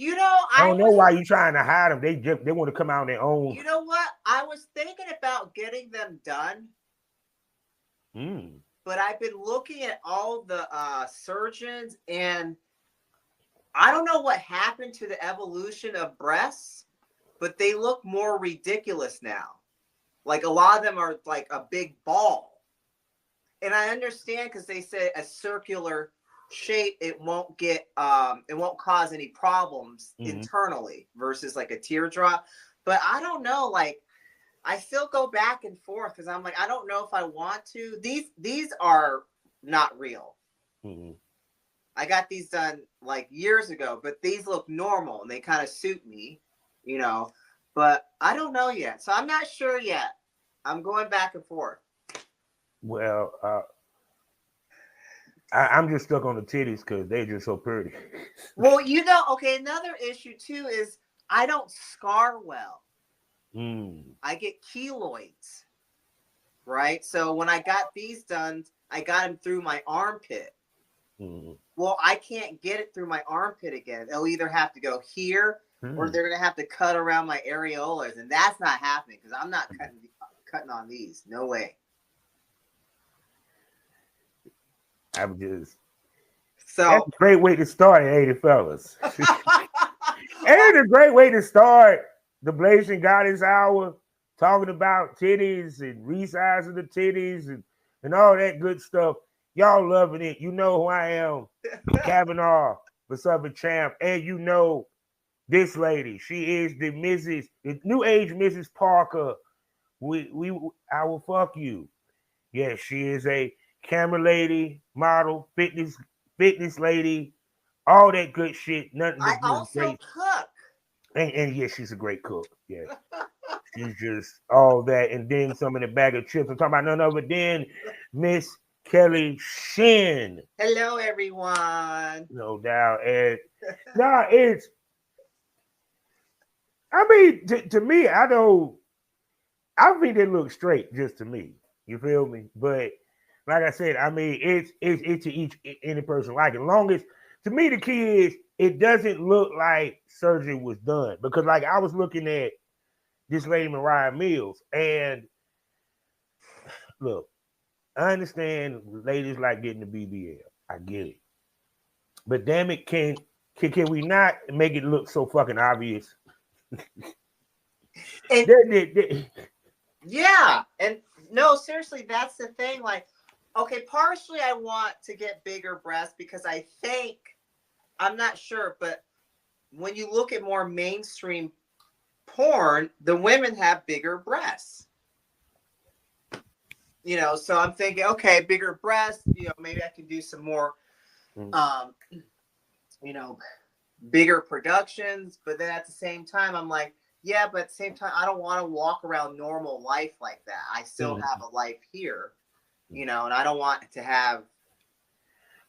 I don't know why you trying to hide them. They want to come out on their own. You know what? I was thinking about getting them done. But I've been looking at all the surgeons, and I don't know what happened to the evolution of breasts, but they look more ridiculous now. Like a lot of them are like a big ball. And I understand because they said a circular shape, it won't cause any problems internally versus like a teardrop. But I don't know, like I still go back and forth because I'm like, I don't know if I want to. These are not real. I got these done like years ago, but these look normal and they kind of suit me, but I don't know yet. So I'm not sure yet. I'm going back and forth. Well, I'm just stuck on the titties because they're just so pretty. Well, okay, another issue too is I don't scar well. I get keloids, right? So when I got these done, I got them through my armpit. Well, I can't get it through my armpit again. They'll either have to go here or they're going to have to cut around my areolas, and that's not happening because I'm not cutting on these. No way. That's a great way to start it, ain't it, fellas? Ain't it a great way to start the Blasian Goddess Hour, talking about titties and resizing the titties and all that good stuff. Y'all loving it. You know who I am, Kavanaugh, the Southern Champ, and this lady. She is the new age Mrs. Parker. I will fuck you. Yes, she is a camera lady, model, fitness lady, all that good shit. Nothing. I also cook. And yes, she's a great cook. Yeah. She's just all that. And then some in the bag of chips. I'm talking about none other than Miss Kellie Shin. Hello, everyone. No doubt. And to me, I think they look straight just to me. You feel me? But like I said, it's to any person like it. Long as, to me, the key is it doesn't look like surgery was done. Because like I was looking at this lady Mariah Mills, and look, I understand ladies like getting the BBL. I get it. But damn it, can we not make it look so fucking obvious? Yeah. And no, seriously, that's the thing. Like, okay, partially I want to get bigger breasts because I think, I'm not sure, but when you look at more mainstream porn, the women have bigger breasts. So I'm thinking, okay, bigger breasts, maybe I can do some more, bigger productions. But then at the same time, I'm like, yeah, but at the same time, I don't want to walk around normal life like that. I still have a life here, and I don't want to have.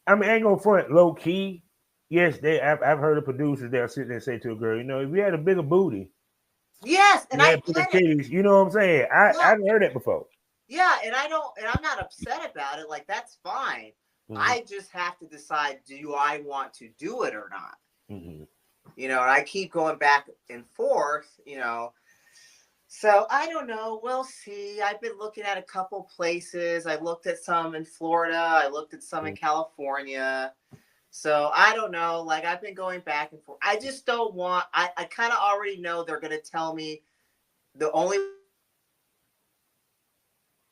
I ain't gonna front, low key. Yes, I've heard of producers that sit there and say to a girl, if you had a bigger booty. Yes, and I get titties, you know what I'm saying? I've heard that before. Yeah, and I'm not upset about it. Like, that's fine. I just have to decide, do I want to do it or not? And I keep going back and forth, So I don't know. We'll see. I've been looking at a couple places. I looked at some in Florida. I looked at some in California. So I don't know. Like, I've been going back and forth. I just don't want. I kind of already know they're going to tell me the only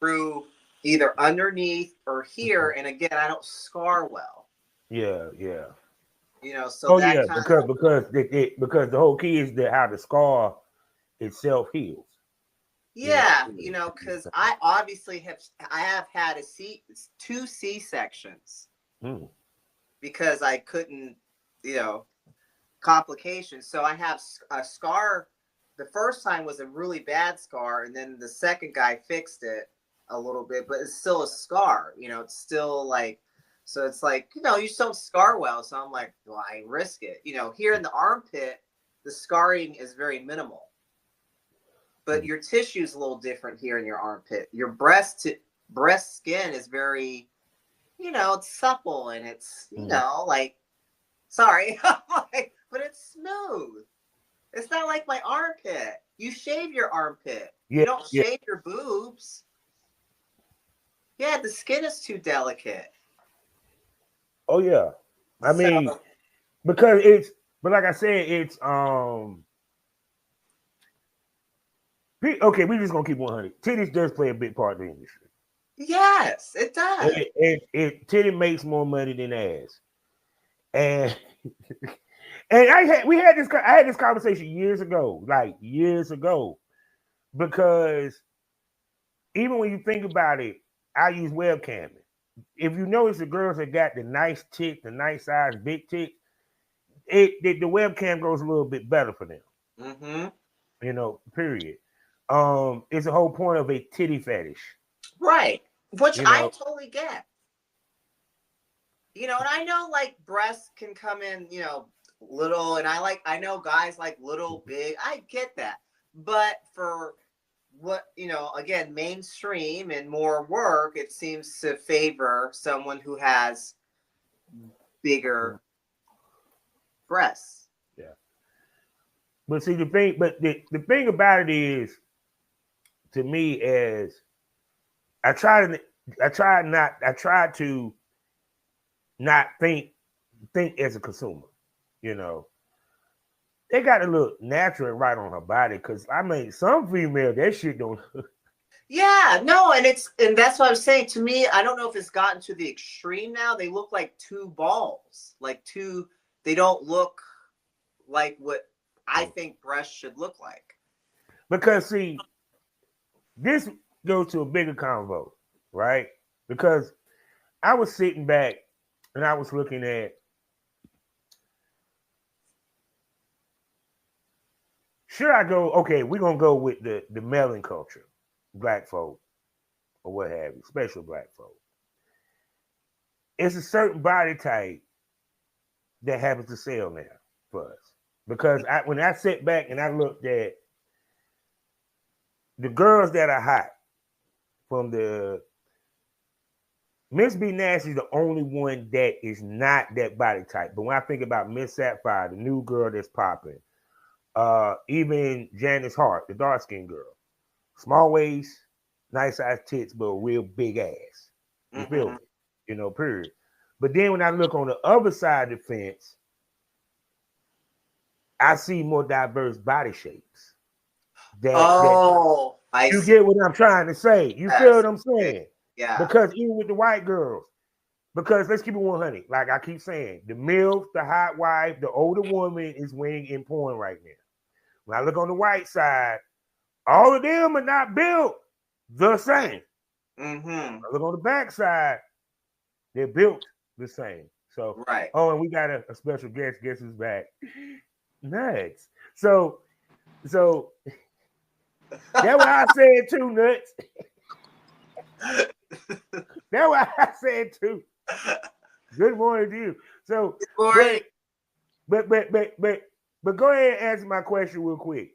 through either underneath or here. And again, I don't scar well. Yeah. So because the whole key is how the scar itself heals. Yeah, because I obviously have had 2 C-sections because I couldn't, complications. So I have a scar. The first time was a really bad scar, and then the second guy fixed it a little bit, but it's still a scar. It's still like. So it's like, you just don't scar well. So I'm like, well, I risk it. Here in the armpit, the scarring is very minimal. But your tissue is a little different here in your armpit. Your breast skin is very, it's supple and it's, like, sorry, but it's smooth. It's not like my armpit. You shave your armpit. Yeah, You don't shave your boobs. Yeah, the skin is too delicate. Oh yeah. I mean, because but like I said, it's okay, we're just gonna keep 100. Titties does play a big part in the industry. Yes, it does. Titty makes more money than ass. And I had this conversation years ago, because even when you think about it, I use webcamming. If you notice the girls that got the nice tits, the nice size, big tits, the webcam goes a little bit better for them. Mm-hmm. Period. It's the whole point of a titty fetish. Right. Which I totally get. And I know like breasts can come in, little, and I know guys like little, big. I get that. But for what, again, mainstream and more work, it seems to favor someone who has bigger breasts. Yeah. But see, the thing about it is, to me, is I try to not think as a consumer. They got to look natural and right on her body, because I mean, some female, that shit don't. Yeah, no, and that's what I'm saying. To me, I don't know if it's gotten to the extreme now. They look like two balls, they don't look like what I think breasts should look like. Because see, this goes to a bigger convo, right? Because I was sitting back and I was looking at, should I go, okay, we're going to go with the mailing culture, black folk, or what have you, special black folk. It's a certain body type that happens to sell now for us. Because when I sit back and I looked at the girls that are hot, from the Miss B Nasty is the only one that is not that body type. But when I think about Miss Sapphire, the new girl that's popping, even Janice Hart, the dark-skinned girl, small waist, nice size tits, but a real big ass. You feel me? Period. But then when I look on the other side of the fence, I see more diverse body shapes. You get what I'm trying to say. You feel what I'm saying? Yeah. Because even with the white girls, because let's keep it 100. Like I keep saying, the MILF, the hot wife, the older woman is winning in porn right now. When I look on the white side, all of them are not built the same. Mm-hmm. I look on the back side, they're built the same. So, right. Oh, and we got a special guest. Guess who's back? Nuts. So that's what I said too, Nuts. That's what I said too. Good morning to you. So, good morning. But go ahead and answer my question real quick.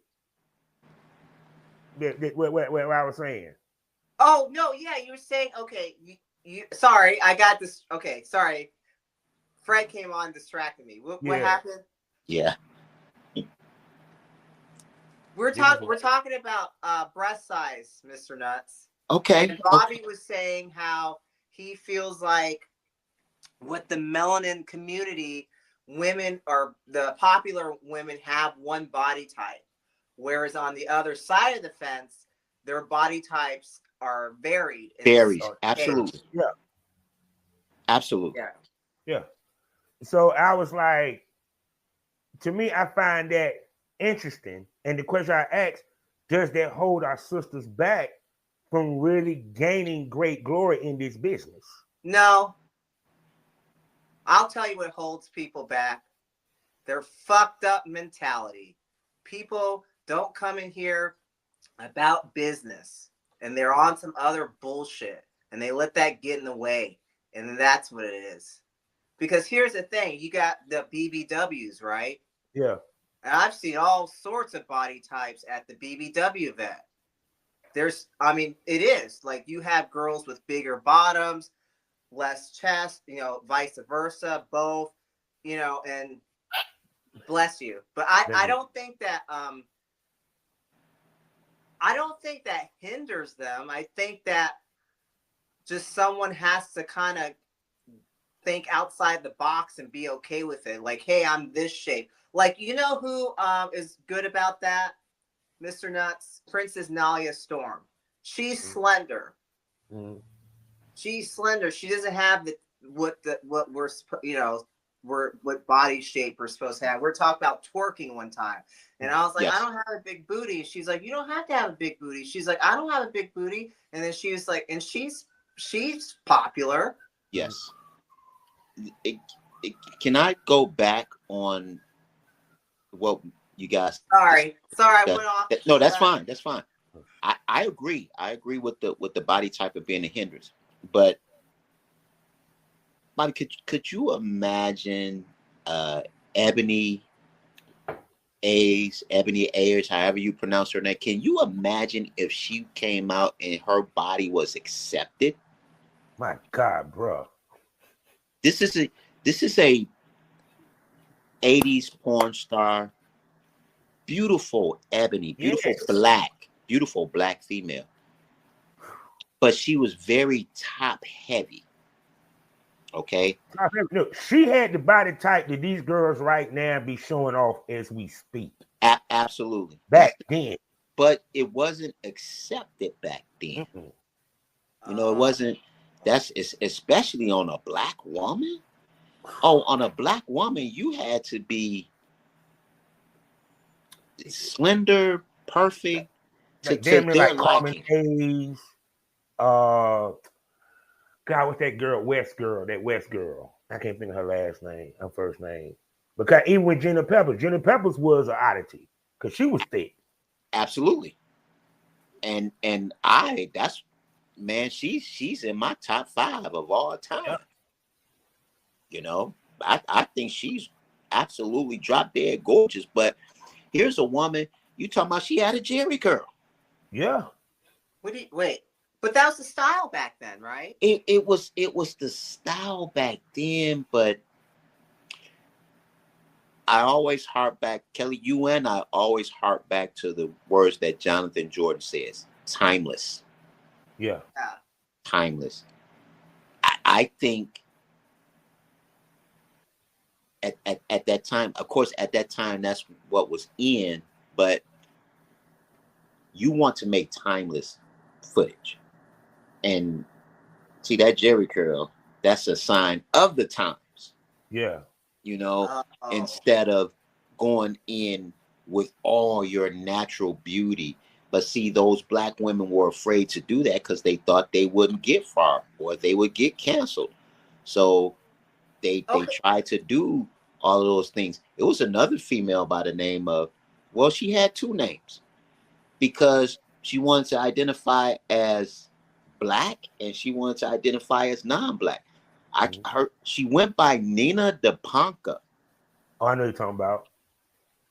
What I was saying. Oh no, yeah, you were saying okay. You sorry, I got this. Okay, sorry. Fred came on, distracted me. What happened? Yeah. We're talking about breast size, Mr. Nuts. Okay. And Bobby was saying how he feels like with the melanin community, women, or the popular women, have one body type, whereas on the other side of the fence, their body types are varied. Varies, absolutely. Yeah. Absolutely. Yeah. So I was like, to me, I find that interesting. And the question I asked, does that hold our sisters back from really gaining great glory in this business? No. I'll tell you what holds people back. Their fucked up mentality. People don't come in here about business, and they're on some other bullshit, and they let that get in the way, and that's what it is. Because here's the thing, you got the BBWs, right? Yeah. And I've seen all sorts of body types at the BBW event. It is like you have girls with bigger bottoms, less chest, vice versa, both, and Bless you. But I don't think that hinders them. I think that just someone has to kind of think outside the box and be okay with it. Like, hey, I'm this shape. Like, you know who is good about that? Mr. Nuts, Princess Nalia Storm. She's slender. Mm-hmm. She's slender. She doesn't have what we're what body shape we're supposed to have. We're talking about twerking one time, and I was like, I don't have a big booty. She's like, you don't have to have a big booty. She's like, I don't have a big booty, and then she was like, and she's popular. Yes. Can I go back on what you guys? Sorry, I went off. No, that's fine. That's fine. I agree. I agree with the body type of being a hindrance. But Bobby, could you imagine Ebony Ayers, however you pronounce her name? Can you imagine if she came out and her body was accepted? My God, bro. This is a 80s porn star, beautiful Ebony, beautiful black female. But she was very top heavy. Okay. Look, she had the body type that these girls right now be showing off as we speak. Absolutely. Back then. But it wasn't accepted back then. Mm-hmm. You know, it wasn't. That's especially on a black woman. Oh, on a black woman, you had to be slender, perfect to their liking. God, what's that girl? West girl. I can't think of her first name. Because even with Jenna Peppers was an oddity because she was thick. Absolutely. And she's in my top 5 of all time. Yeah. You know, I think she's absolutely drop dead gorgeous. But here's a woman you talking about. She had a Jerry curl. Yeah. Wait. But that was the style back then, right? It was the style back then, but I always harp back, Kelly, I always harp back to the words that Jonathan Jordan says. Timeless. Yeah. Timeless. I think at that time, of course, at that time, that's what was in, but you want to make timeless footage. And see that Jerry curl, that's a sign of the times. Yeah. You know, instead of going in with all your natural beauty. But see, those black women were afraid to do that because they thought they wouldn't get far or they would get canceled. So they tried to do all of those things. It was another female by the name of, well, she had 2 names because she wanted to identify as black and she wanted to identify as non-black. She went by Nina DePonca. Oh, I know you're talking about.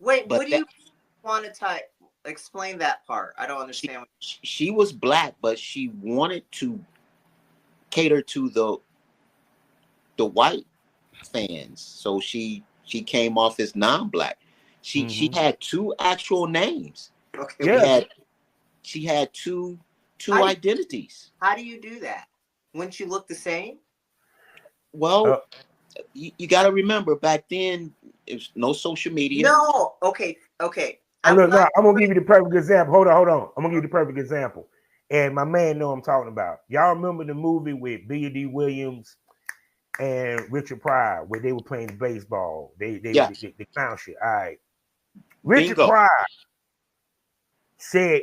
Wait, what do you want to explain that part? I don't understand. She was black, but she wanted to cater to the white fans, so she came off as non-black. She had 2 actual names. Okay. Yeah. She had two identities. How do you do that? Wouldn't you look the same? Well, you got to remember back then, there's no social media. No. Okay. I'm gonna give you the perfect example. Hold on. I'm gonna give you the perfect example. And my man know I'm talking about. Y'all remember the movie with B.D. Williams and Richard Pryor where they were playing baseball? They clown shit. All right. Richard Pryor said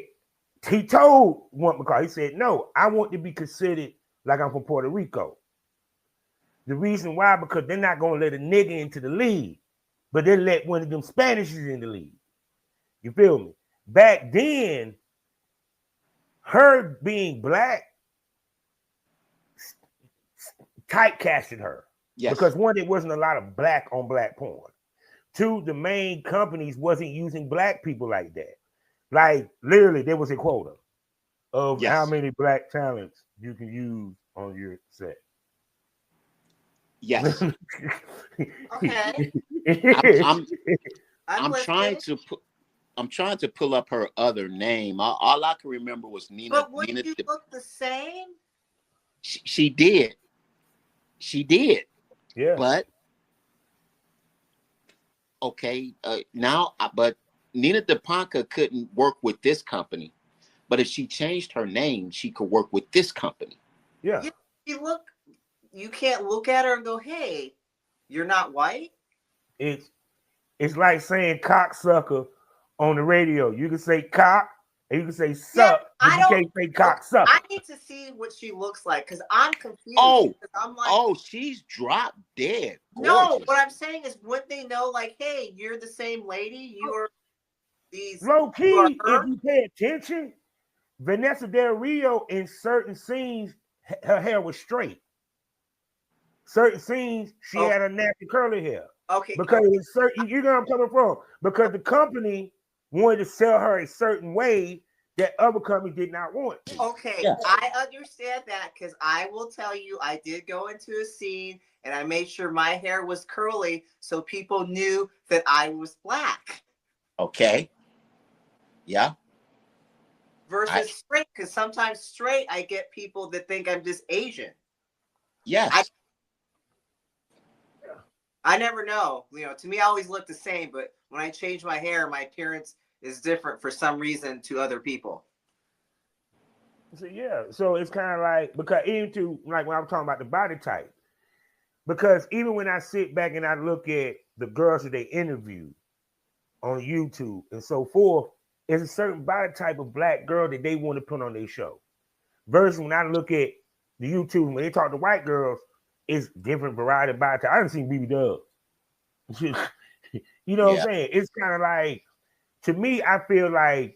he told one McCall, he said, no, I want to be considered like I'm from Puerto Rico. The reason why, because they're not gonna let a nigga into the league, but they let one of them Spanishes in the league. You feel me? Back then, her being black typecasted her. Yes. Because 1, there wasn't a lot of black on black porn. 2, the main companies wasn't using black people like that. Like literally, there was a quota of how many black talents you can use on your set. Yes. Okay. I'm trying to pull up her other name. All I can remember was Nina. But wouldn't you look the same? She did. She did. Yeah. But okay, but Nina DePonca couldn't work with this company. But if she changed her name, she could work with this company. Yeah. You can't look at her and go, "Hey, you're not white." It's like saying cocksucker on the radio. You can say cock and you can say suck, but you can't say cocksucker. I need to see what she looks like because I'm confused. Oh, I'm like, she's drop dead. Gorgeous. No, what I'm saying is, wouldn't they know, like, hey, you're the same lady? You are these. Low key, if you pay attention, Vanessa Del Rio in certain scenes, her hair was straight. Certain scenes, she had a nasty curly hair. Okay. Because it's certain, you know where I'm coming from. Because the company wanted to sell her a certain way that other companies did not want. Okay, yeah. I understand that because I will tell you, I did go into a scene and I made sure my hair was curly so people knew that I was black. Okay. Yeah. Versus straight, because sometimes straight, I get people that think I'm just Asian. Yes. I never know. You know, to me, I always look the same, but when I change my hair, my appearance is different for some reason to other people. So yeah, so it's kind of like, because even to, like when I'm talking about the body type, because even when I sit back and I look at the girls that they interview on YouTube and so forth, there's a certain body type of black girl that they want to put on their show. Versus when I look at the YouTube, when they talk to white girls, it's different variety of body type. I haven't seen BB Dub. You know what I'm saying? It's kind of like, to me, I feel like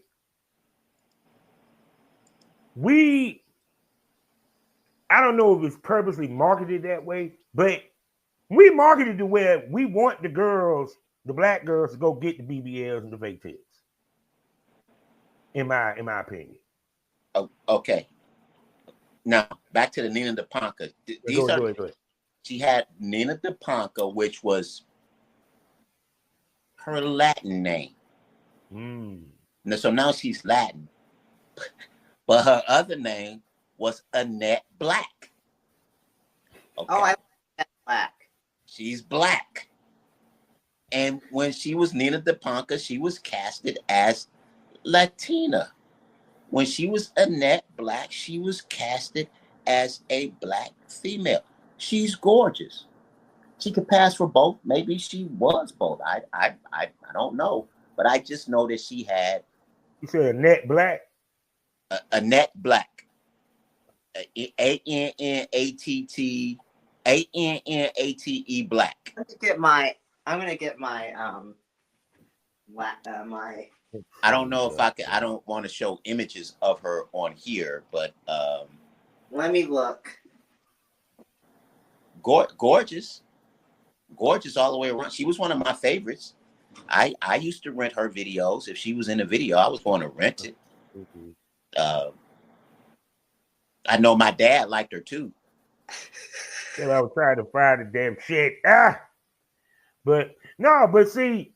I don't know if it's purposely marketed that way, but we marketed to where we want the girls, the black girls, to go get the BBLs and the fake tits. In my opinion. Oh, okay. Now back to the Nina DePonca. Go ahead. She had Nina DePonca, which was her Latin name. So now she's Latin, but her other name was Annette Black. Okay. Oh, I like that Black. She's black. And when she was Nina DePonca, she was casted as Latina. When she was Annette Black, she was casted as a black female. She's gorgeous. She could pass for both. Maybe she was both. I don't know. But I just know that she had. You said Annette Black? Annette Black. ANNATTE Black. I'm gonna get my my. I don't know if I can. I don't want to show images of her on here, but let me look. Gorgeous all the way around. She was one of my favorites. I used to rent her videos. If she was in a video, I was going to rent it. I know my dad liked her too. I was trying to find the damn shit. But see,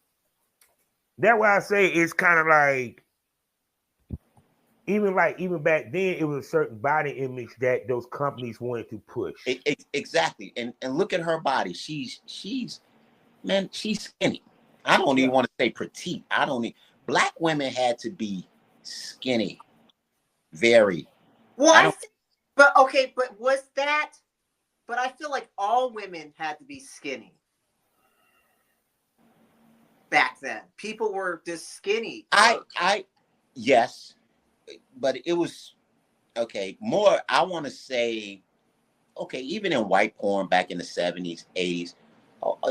that's why I say it's kind of like even back then, it was a certain body image that those companies wanted to push. Exactly. And look at her body. She's skinny. I don't even want to say petite. Black women had to be skinny. Very. Well, but was that? But I feel like all women had to be skinny. Back then, people were just skinny. Yes, but it was more. I want to say, even in white porn back in the 70s, 80s,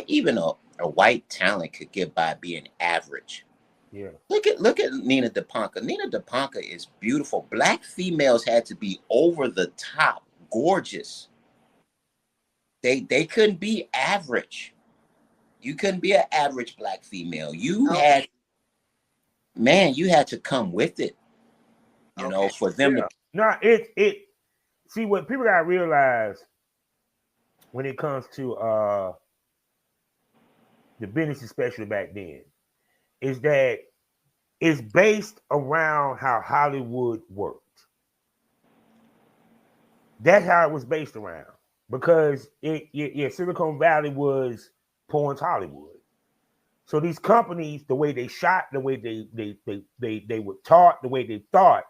even a white talent could get by being average. Yeah. Look at Nina DePonca. Nina DePonca is beautiful. Black females had to be over the top, gorgeous. They couldn't be average. You couldn't be an average black female. You had to come with it. You know, for them to. No, see what people gotta realize when it comes to the business, especially back then, is that it's based around how Hollywood worked. That's how it was based around, because Silicon Valley was porn's Hollywood. So these companies, the way they shot, the way they were taught, the way they thought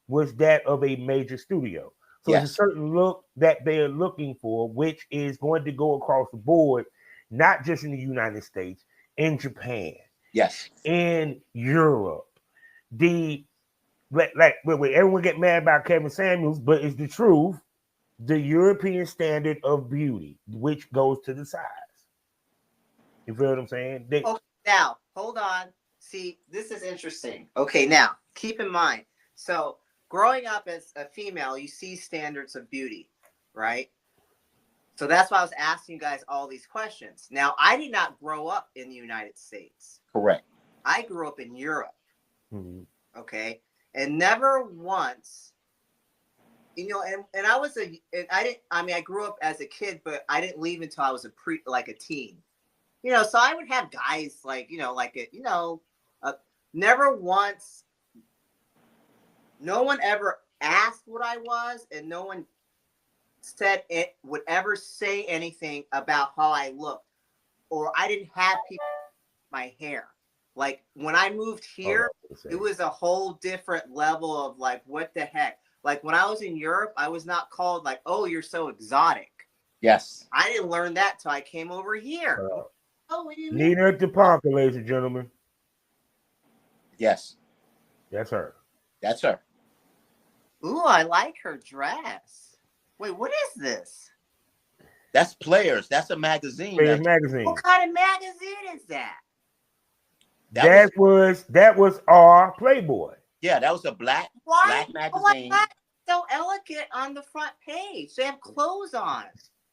was that of a major studio. So Yes. There's a certain look that they're looking for, which is going to go across the board, not just in the United States, in Japan, Yes, in Europe. Like everyone get mad about Kevin Samuels, but it's the truth. The European standard of beauty, which goes to the size. You feel what I'm saying? Okay, now hold on. See, this is interesting. Okay, now keep in mind. So, growing up as a female, you see standards of beauty, right? So that's why I was asking you guys all these questions. Now, I did not grow up in the United States. correct. I grew up in Europe. Mm-hmm. Okay, and never once, and I grew up as a kid, but I didn't leave until I was a teen. So I would have guys never once. No one ever asked what I was, and no one said it would ever say anything about how I looked, or I didn't have people my hair. Like when I moved here, it was a whole different level of like, what the heck? Like when I was in Europe, I was not called like, oh, you're so exotic. Yes. I didn't learn that till I came over here. What do you mean? Nina DePonca, ladies and gentlemen. Yes. That's her. That's her. Ooh, I like her dress. Wait, what is this? That's Players. That's a magazine. Players magazine. What kind of magazine is that? That was our Playboy. Yeah, that was a black magazine. Oh, so elegant on the front page. They have clothes on.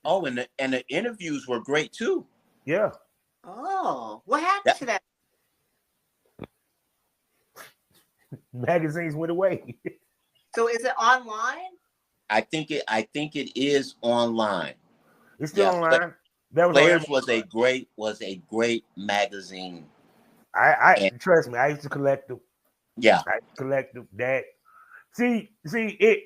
Oh, and the interviews were great too. Yeah. Oh, what happened to that? Magazines went away. So is it online? I think it is online. It's still online. Players was a great magazine. I trust me, I used to collect them. Yeah. I collect them. That see it.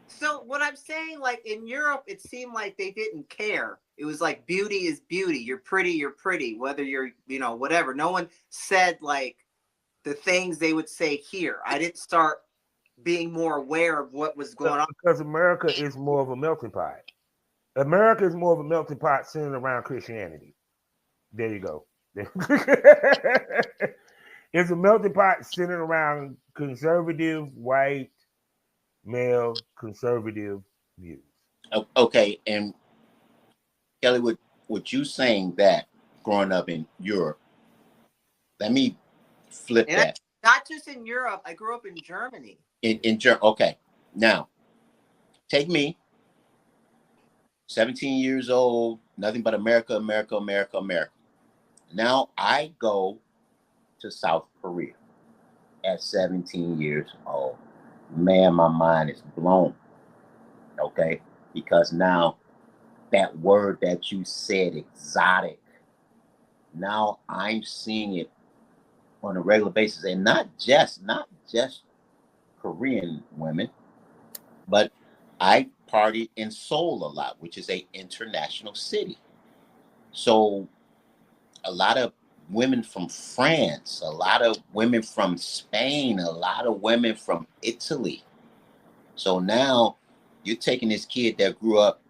So what I'm saying, like in Europe, it seemed like they didn't care. It was like beauty is beauty. You're pretty, whether you're, whatever. No one said like the things they would say here. I didn't start being more aware of what was going on. Because America is more of a melting pot. America is more of a melting pot centered around Christianity. There you go. It's a melting pot centered around conservative, white, male, conservative views. Okay, and Kelly, with you saying that growing up in Europe, let me flip that. Not just in Europe. I grew up in Germany. In Germany. Okay, now take me, 17 years old, nothing but America, America, America, America. Now I go to South Korea at 17 years old. Man, my mind is blown. Okay, because now that word that you said, exotic, now I'm seeing it on a regular basis, and not just Korean women, but I partied in Seoul a lot, which is an international city. So a lot of women from France, a lot of women from Spain, a lot of women from Italy. So now you're taking this kid that grew up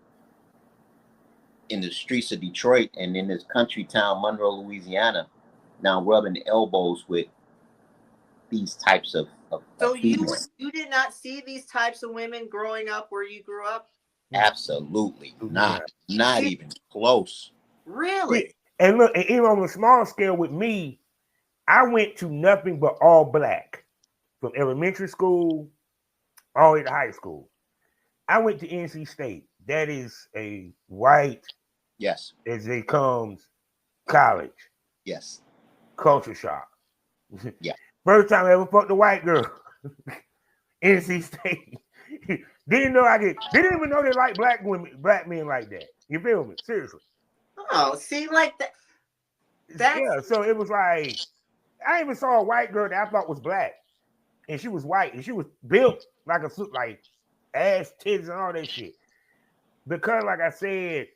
in the streets of Detroit and in this country town, Monroe, Louisiana, now rubbing elbows with these types of So females. you did not see these types of women growing up where you grew up? Absolutely not even close. Really? And look, and even on a small scale with me, I went to nothing but all black from elementary school all the way to high school. I went to NC State. That is a white, yes, as it comes, college. Yes. Culture shock. Yeah. First time I ever fucked a white girl. NC State. Didn't know I get. Didn't even know they like black women, black men like that. You feel me? Seriously. Oh, see, like that. Yeah. So it was like I even saw a white girl that I thought was black, and she was white, and she was built like ass, titties, and all that shit. Because, like I said,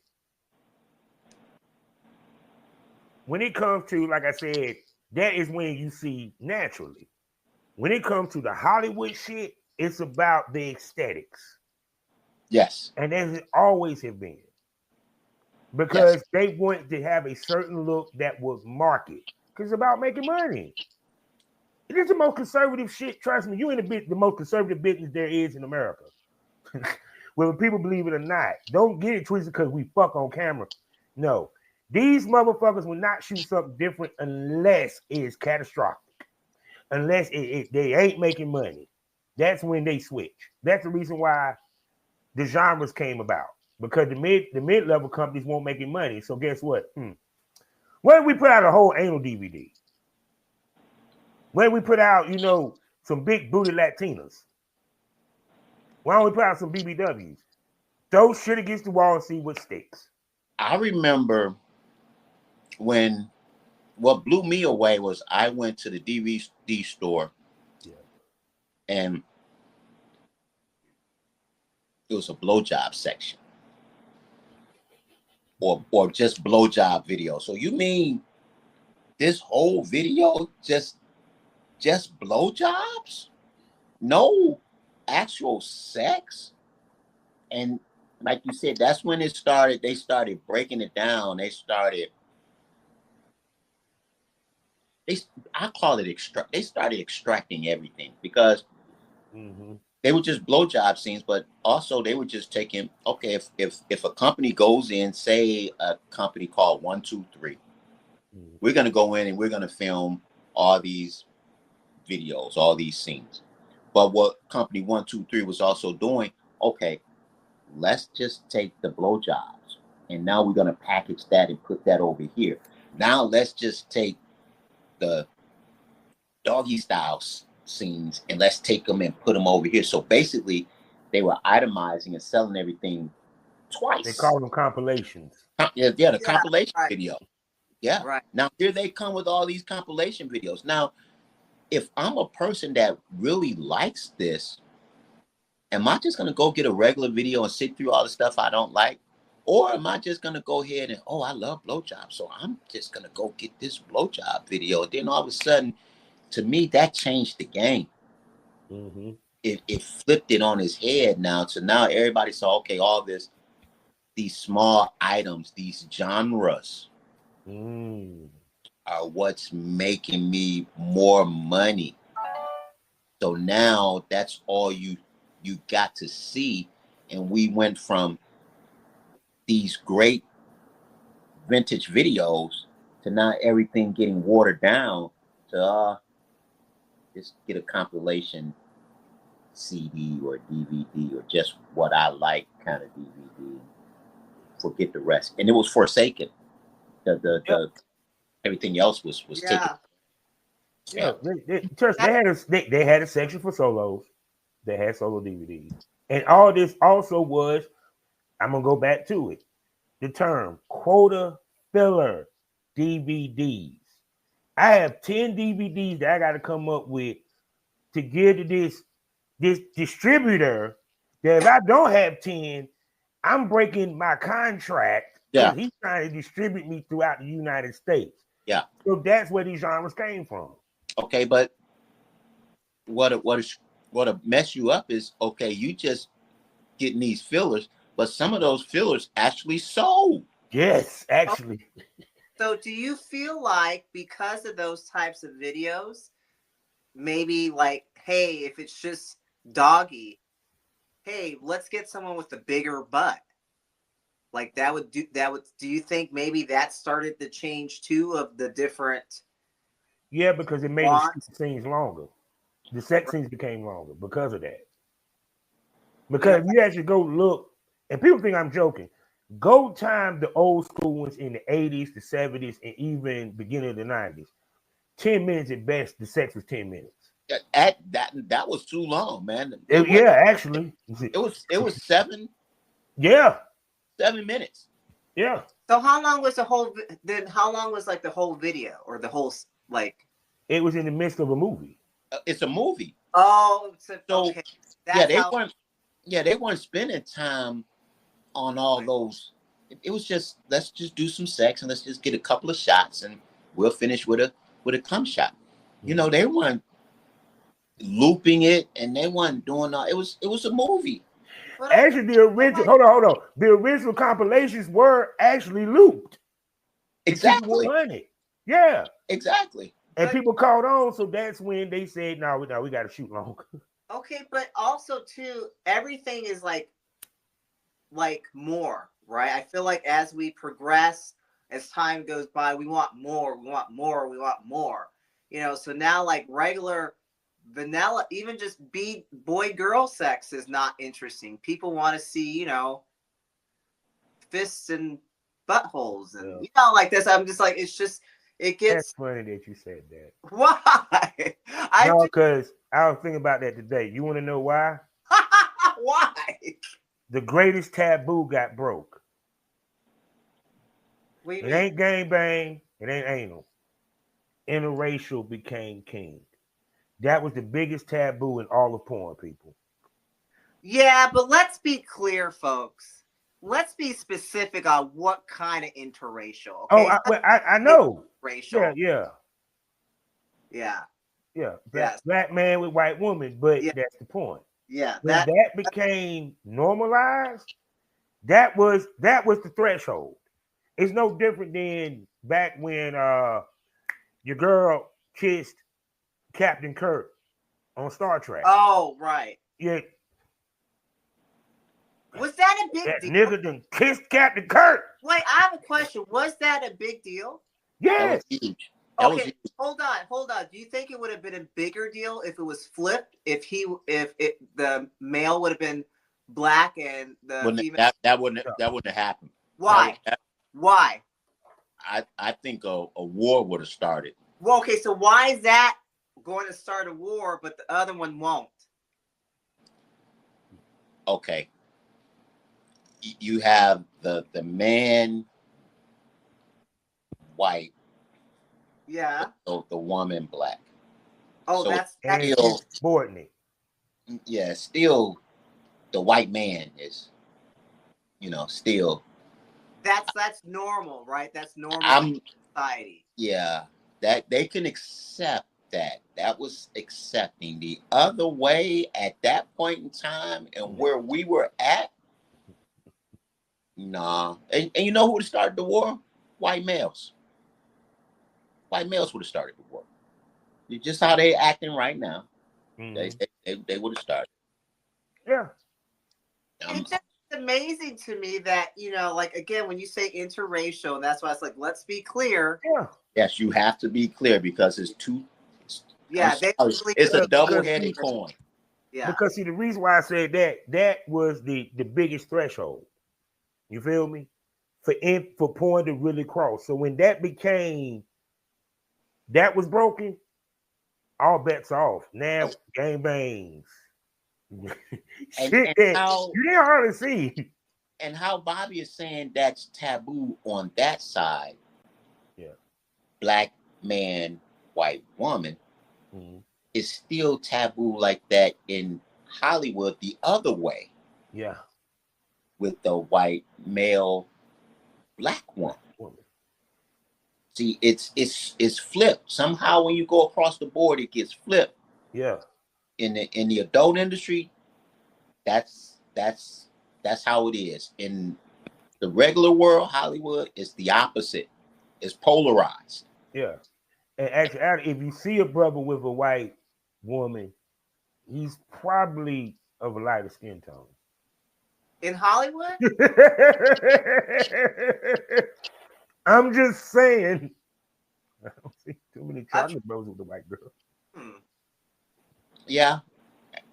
when it comes to, like I said, that is when you see naturally. When it comes to the Hollywood shit, it's about the aesthetics. Yes. And as it always have been. Because they want to have a certain look that was market. Because it's about making money. It is the most conservative shit. Trust me, you in the most conservative business there is in America. Whether people believe it or not. Don't get it twisted because we fuck on camera. No. These motherfuckers will not shoot something different unless it is catastrophic. Unless they ain't making money. That's when they switch. That's the reason why the genres came about. Because the mid-level companies won't make any money. So guess what? What if we put out a whole anal DVD? What if we put out, some big booty Latinas? Why don't we put out some BBWs? Throw shit against the wall and see what sticks. I remember when what blew me away was I went to the DVD store, and it was a blowjob section, or just blowjob video. So you mean this whole video just blowjobs? No actual sex? And like you said, that's when it started. They started breaking it down. They started. I call it extract. They started extracting everything because they were just blowjob scenes, but also they were just taking. Okay, if a company goes in, say a company called 123, we're gonna go in and we're gonna film all these videos, all these scenes. But what company 123 was also doing, okay, let's just take the blowjobs, and now we're gonna package that and put that over here. Now let's just take the doggy style scenes and let's take them and put them over here. So basically, they were itemizing and selling everything twice. They call them compilations. The compilation video. Yeah. Right. Now here they come with all these compilation videos. Now, if I'm a person that really likes this, am I just gonna go get a regular video and sit through all the stuff I don't like? Or am I just gonna go ahead and, I love blowjobs, so I'm just gonna go get this blowjob video. And then all of a sudden, to me, that changed the game. It flipped it on his head now. So now everybody saw, okay, all these small items, these genres are what's making me more money. So now that's all you got to see. And we went from these great vintage videos to now everything getting watered down to just get a compilation CD or DVD or just what I like kind of DVD. Forget the rest. And it was forsaken. The everything else was taken. Yeah, they had a section for solos. They had solo DVDs. And all this also was, I'm gonna go back to it. The term quota filler DVDs. I have 10 DVDs that I got to come up with to give to this distributor. That if I don't have 10, I'm breaking my contract. Yeah, he's trying to distribute me throughout the United States. Yeah, so that's where these genres came from. Okay, but what mess you up is, okay, you just getting these fillers, but some of those fillers actually sold. Yes, actually. So do you feel like because of those types of videos, maybe like, hey, if it's just doggy, hey, let's get someone with a bigger butt. Like do you think maybe that started the change too of the different? Yeah, because it made the scenes longer. The sex scenes became longer because of that. Because you actually go look, and people think I'm joking. Go time the old school ones in the 80s, the 70s, and even beginning of the 90s. 10 minutes at best, the sex was 10 minutes. At that was too long, man. Actually, it was 7 minutes. Yeah. So how long was the whole? Then how long was like the whole video or the whole like? It was in the midst of a movie. It's a movie. Oh, so okay. They weren't spending time on all those. It was just, let's just do some sex and let's just get a couple of shots and we'll finish with a cum shot. You know, they weren't looping it and they weren't doing all. It was a movie. Actually, the original hold on. The original compilations were actually looped. Exactly. Yeah. Exactly. And people caught on, so that's when they said, "No, we got to shoot longer." Okay, but also too, everything is like more, right? I feel like as we progress, as time goes by, we want more, we want more, we want more. You know, so now like regular vanilla, even just boy girl sex is not interesting. People want to see, you know, fists and buttholes and you know, like this. I'm just like, it's just, it gets. That's funny that you said that. Why? No, because I was thinking about that today. You want to know why? Why? The greatest taboo got broke. It ain't gangbang. It ain't anal. Interracial became king. That was the biggest taboo in all of porn, people. Yeah, but let's be clear, folks. Let's be specific on what kind of interracial. Okay? Oh, I know. Racial. Yeah. Black man with white woman, but that's the point. Yeah. When that became normalized, that was the threshold. It's no different than back when your girl kissed Captain Kirk on Star Trek. Oh, right. Yeah. Was that a big deal? Nigga done kissed Captain Kirk. Wait, I have a question. Was that a big deal? Yes. That was huge. Okay, hold on. Do you think it would have been a bigger deal if it was flipped? If the male would have been black and the female? That wouldn't have happened. Why? Why? I think a war would have started. Well, okay, so why is that going to start a war, but the other one won't? Okay. You have the man white. Yeah. The woman black. Oh, so that's still subordinate. Yeah, still the white man is, still. That's normal, right? That's normal in society. Yeah, that they can accept that. That was accepting. The other way at that point in time and where we were at, nah. And you know who would have started the war? White males. White males would have started the war. Just how they acting right now. Mm-hmm. They would have started. Yeah. It's just amazing to me that, like, again, when you say interracial, and that's why it's like, let's be clear. Yeah. Yes, you have to be clear because it's two. Yeah, it's a double-headed coin. Yeah. Because see, the reason why I said that was the biggest threshold. You feel me? For porn to really cross. So when that was broken, all bets off. Now, Gangbangs. And you didn't hardly see. And how Bobby is saying that's taboo on that side. Yeah. Black man, white woman. Mm-hmm. Is still taboo like that in Hollywood the other way. Yeah. With the white male, black woman. See, it's flipped. Somehow when you go across the board, it gets flipped. Yeah. In the adult industry, that's how it is. In the regular world, Hollywood, it's the opposite. It's polarized. Yeah. And actually, if you see a brother with a white woman, he's probably of a lighter skin tone. In Hollywood? I'm just saying. I don't see too many chocolate bros with the white girl. Yeah.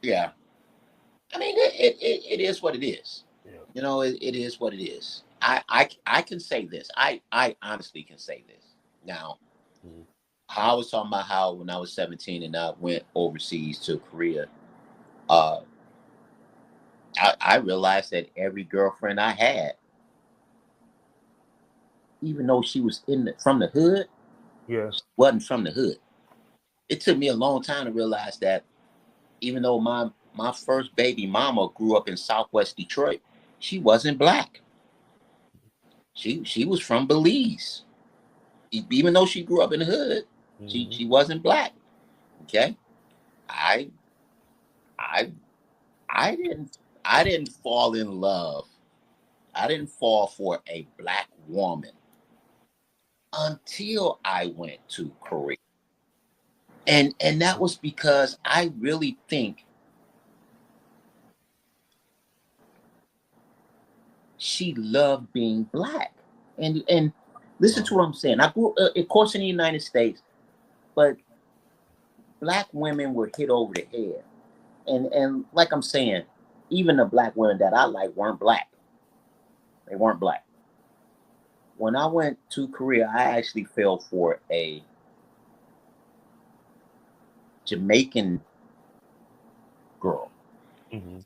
I mean, it is what it is. Yeah. It is what it is. I can say this. I honestly can say this. Now, I was talking about how when I was 17 and I went overseas to Korea, uh, I realized that every girlfriend I had, even though she was from the hood, Yeah. she wasn't from the hood. It took me a long time to realize that even though my first baby mama grew up in Southwest Detroit, she wasn't black. She was from Belize. Even though she grew up in the hood, she wasn't black. Okay, I I I didn't fall in love. I didn't fall for a black woman until I went to Korea. And that was because I really think she loved being black. And listen to what I'm saying. I grew up, of course, in the United States, but black women were hit over the head. And like I'm saying, even the black women that I like weren't black. They weren't black. When I went to Korea, I actually fell for a Jamaican girl. Mm-hmm.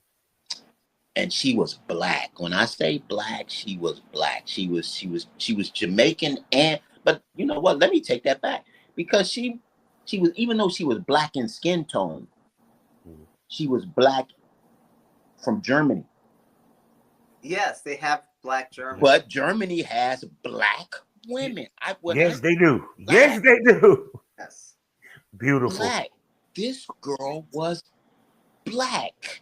And she was black. When I say black, she was black. She was Jamaican, and but you know what? Let me take that back. Because she was, even though she was black in skin tone, she was black from Germany. Yes, they have black Germans. But Germany has black women. Yes, they do. Yes, they do. Yes. Beautiful. Black. This girl was black.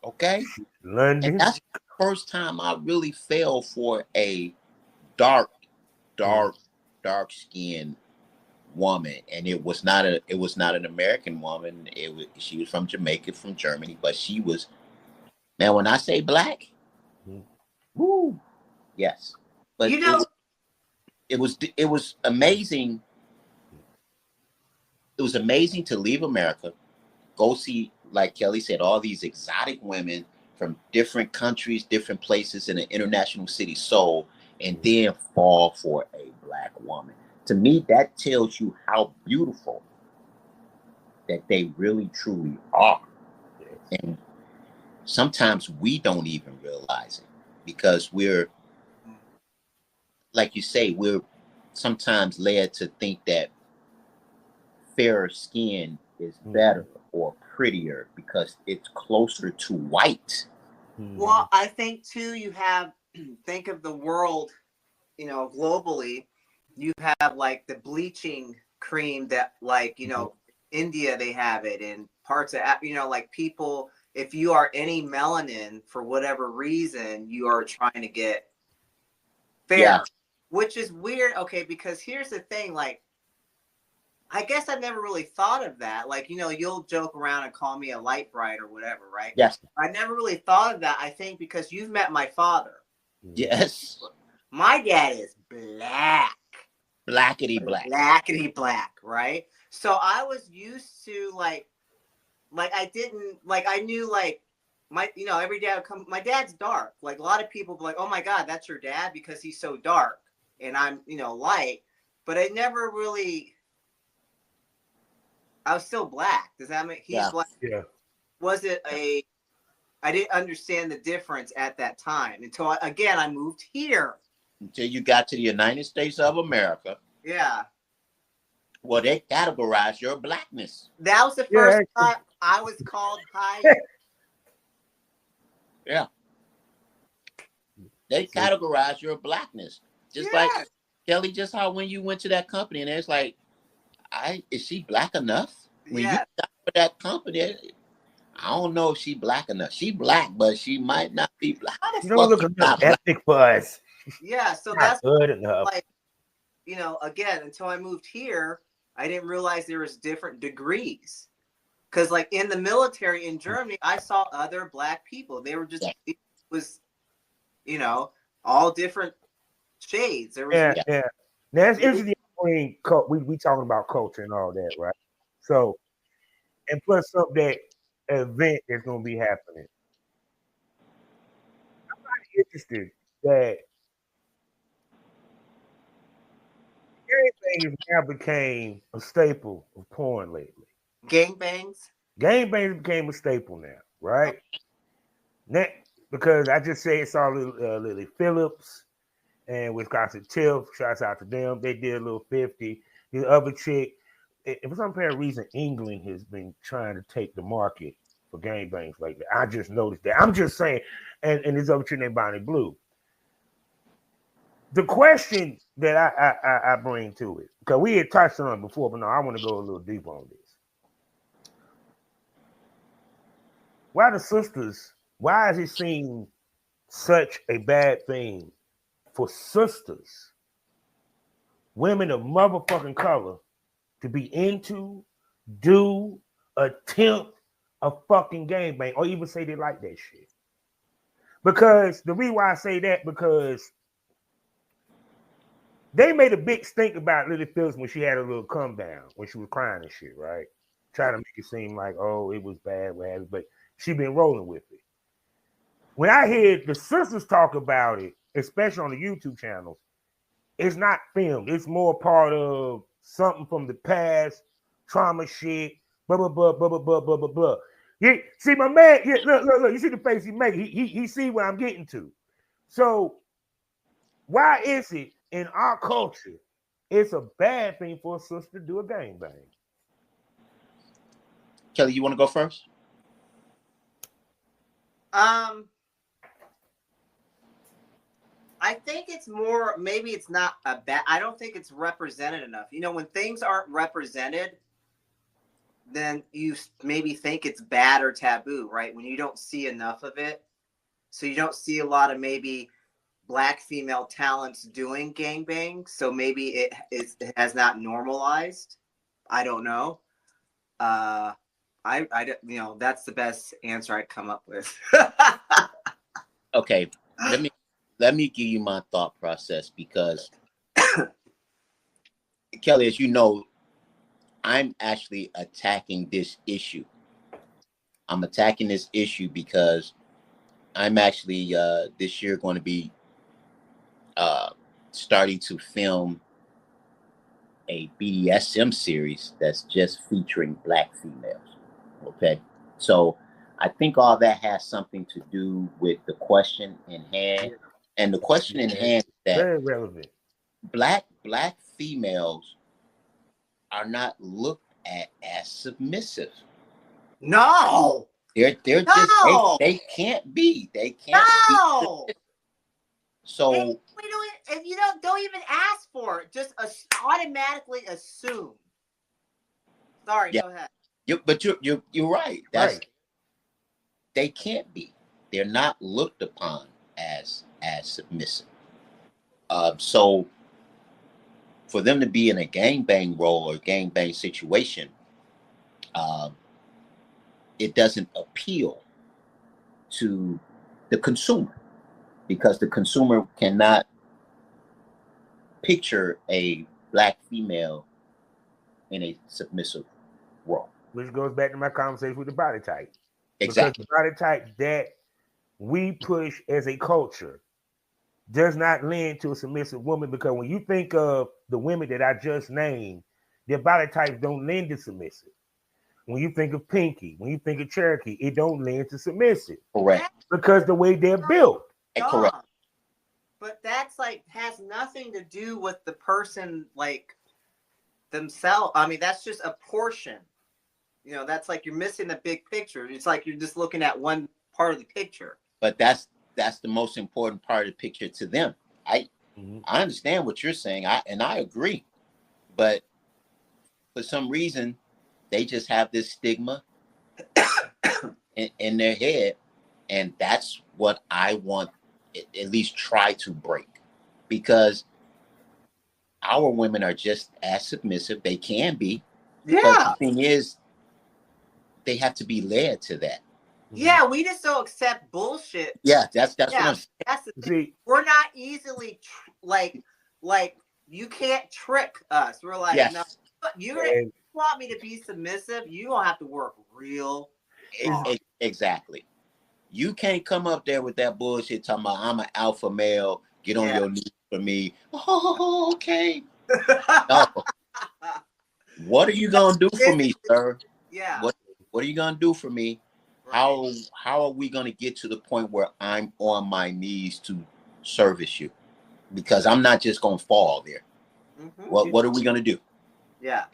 Okay? London. And that's the first time I really fell for a dark skinned woman. And it was not an American woman. She was from Jamaica, from Germany, but she was, now when I say black, woo, yes. But you know, it was amazing. It was amazing to leave America, go see, like Kelly said, all these exotic women from different countries, different places in an international city, Seoul, and then fall for a black woman. To me, that tells you how beautiful that they really truly are. And sometimes we don't even realize it because we're, like you say, we're sometimes led to think that fairer skin is better or prettier because it's closer to white. Well, I think too, you have, think of the world, you know, globally, you have like the bleaching cream that, like, you know, India, they have it in parts of, you know, like people, if you are any melanin for whatever reason, you are trying to get fair, which is weird. Okay, because here's the thing, like, I guess I've never really thought of that. Like, you know, you'll joke around and call me a light bright or whatever, right? Yes. I never really thought of that. I think because you've met my father. Yes. My dad is black. Blackety black. Blackety black, right? So I was used to like I didn't, like, I knew, like, my, you know, every dad would come, my dad's dark. Like, a lot of people be like, oh my God, that's your dad because he's so dark and I'm, you know, light. But I never really, I was still black. Does that make, he's black? Yeah. Was it I didn't understand the difference at that time until, again, I moved here. Until you got to the United States of America. Yeah. Well, they categorize your blackness. That was the first time I was called high. Yeah. They categorize your blackness. Just like, Kelly, just how when you went to that company and it's like, is she black enough? When you got for that company, I don't know if she black enough. She black, but she might not be black. How the you don't look enough ethnic for us. Yeah, so that's good enough. Like, you know, again, until I moved here, I didn't realize there was different degrees. Because, like, in the military in Germany, I saw other black people. They were just, it was, you know, all different shades. There was, yeah. Now, it's interesting. We talking about culture and all that, right? So, and plus some that event that's going to be happening. I'm not interested that Gangbang has now became a staple of porn lately. Gangbangs? Gangbangs became a staple now, right? Now, because I just say it's all Lily Phillips and Wisconsin Tiff. Shouts out to them. They did a little 50. The other chick, for some apparent reason, England has been trying to take the market for gangbangs like that. I just noticed that. I'm just saying, and this other chick named Bonnie Blue. The question that I bring to it, because we had touched on it before, but no, I want to go a little deeper on this. Why the sisters? Why does it seem such a bad thing for sisters, women of motherfucking color, to be into, do, attempt a fucking gangbang, or even say they like that shit? Because the reason why I say that, because they made a big stink about Lily Phillips when she had a little come down, when she was crying and shit, right? Trying to make it seem like, oh, it was bad, what have you, but she been rolling with it. When I hear the sisters talk about it, especially on the YouTube channels, it's not filmed. It's more part of something from the past, trauma shit, blah, blah, blah, blah, blah, blah, blah, blah, blah. You see, my man, look, you see the face he make. He see what I'm getting to. So why is it in our culture it's a bad thing for a sister to do a gangbang? Kelly, you want to go first? I think it's more, maybe it's not a bad, I don't think it's represented enough. You know, when things aren't represented, then you maybe think it's bad or taboo, right? When you don't see enough of it. So you don't see a lot of maybe Black female talents doing gangbangs. So maybe it has not normalized. I don't know. I you know, that's the best answer I'd come up with. Okay, let me give you my thought process, because Kelly, as you know, I'm actually attacking this issue. I'm attacking this issue because I'm actually this year going to be starting to film a BDSM series that's just featuring Black females. Okay, so I think all that has something to do with the question in hand, and the question in hand is that very relevant. Black females are not looked at as submissive. No, they're no. just they can't be. They can't no. be. So if you don't even ask for it, just automatically assume. Sorry, yeah. Go ahead. But you're right. That's right. They can't be. They're not looked upon as submissive. So for them to be in a gangbang role or gangbang situation, it doesn't appeal to the consumer, because the consumer cannot picture a Black female in a submissive role. Which goes back to my conversation with the body type. Exactly. Because the body type that we push as a culture does not lend to a submissive woman, because when you think of the women that I just named, their body types don't lend to submissive. When you think of Pinky, when you think of Cherokee, it don't lend to submissive. Correct. Because the way they're built. Correct. But that's has nothing to do with the person themselves. I mean, that's just a portion. You know, that's you're missing the big picture. It's like you're just looking at one part of the picture. But that's the most important part of the picture to them. I understand what you're saying. I agree. But for some reason, they just have this stigma in their head. And that's what I want at least try to break. Because our women are just as submissive. They can be. Yeah. But the thing is, they have to be led to that. Yeah, we just don't accept bullshit. Yeah, that's what I'm saying. That's the thing. We're not easily you can't trick us. We're like, yes. No, you want me to be submissive, you don't have to work real hard. Exactly. You can't come up there with that bullshit talking about I'm an alpha male, get on your knees for me. Oh, okay. No. What are you gonna do for me, sir? Yeah. What are you gonna do for me? Right. How are we gonna get to the point where I'm on my knees to service you? Because I'm not just gonna fall there. Mm-hmm. What are we gonna do? Yeah.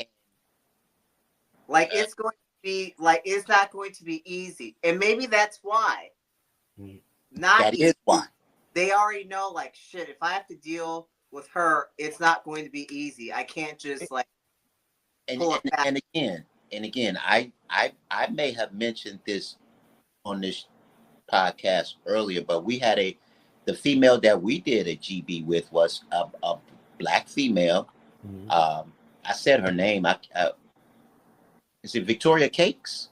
Like it's going to be like it's not going to be easy. And maybe that's why. That is why. They already know, like, shit, if I have to deal with her, it's not going to be easy. I can't just like pull it back. And again, I may have mentioned this on this podcast earlier, but we had the female that we did a GB with was a black female. Mm-hmm. I said her name. Is it Victoria Cakes?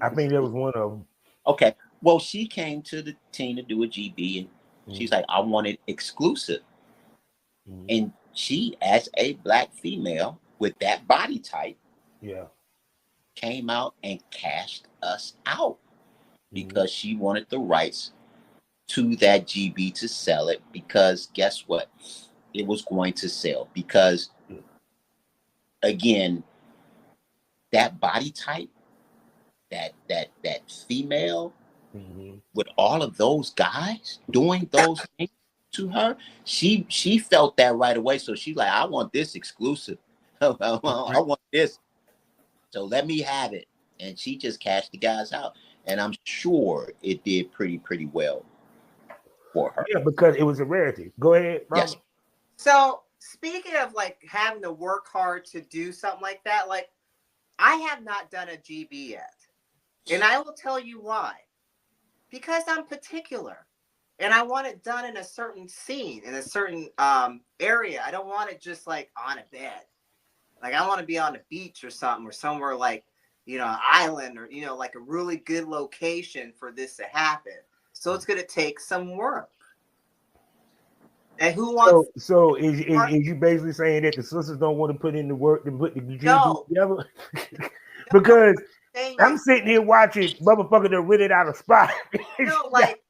I think that was one of them. Okay. Well, she came to the team to do a GB, and she's like, I want it exclusive. Mm-hmm. And she, as a black female with that body type, came out and cashed us out because she wanted the rights to that GB to sell it, because guess what? It was going to sell because, again, that body type, that female, with all of those guys doing those things to her, she felt that right away. So she's like, I want this exclusive. I want this. So let me have it. And she just cashed the guys out. And I'm sure it did pretty well for her. Yeah, because it was a rarity. Go ahead, Robert. Yes. So speaking of like having to work hard to do something like that, like I have not done a GB yet. And I will tell you why. Because I'm particular. And I want it done in a certain scene, in a certain area. I don't want it just like on a bed. Like I want to be on a beach or something, or somewhere like, you know, an island, or, you know, like a really good location for this to happen. So it's going to take some work. And who wants? So is you basically saying that the sisters don't want to put in the work to put the GB together? Because I'm sitting here watching motherfucker that rented out a spot. No, like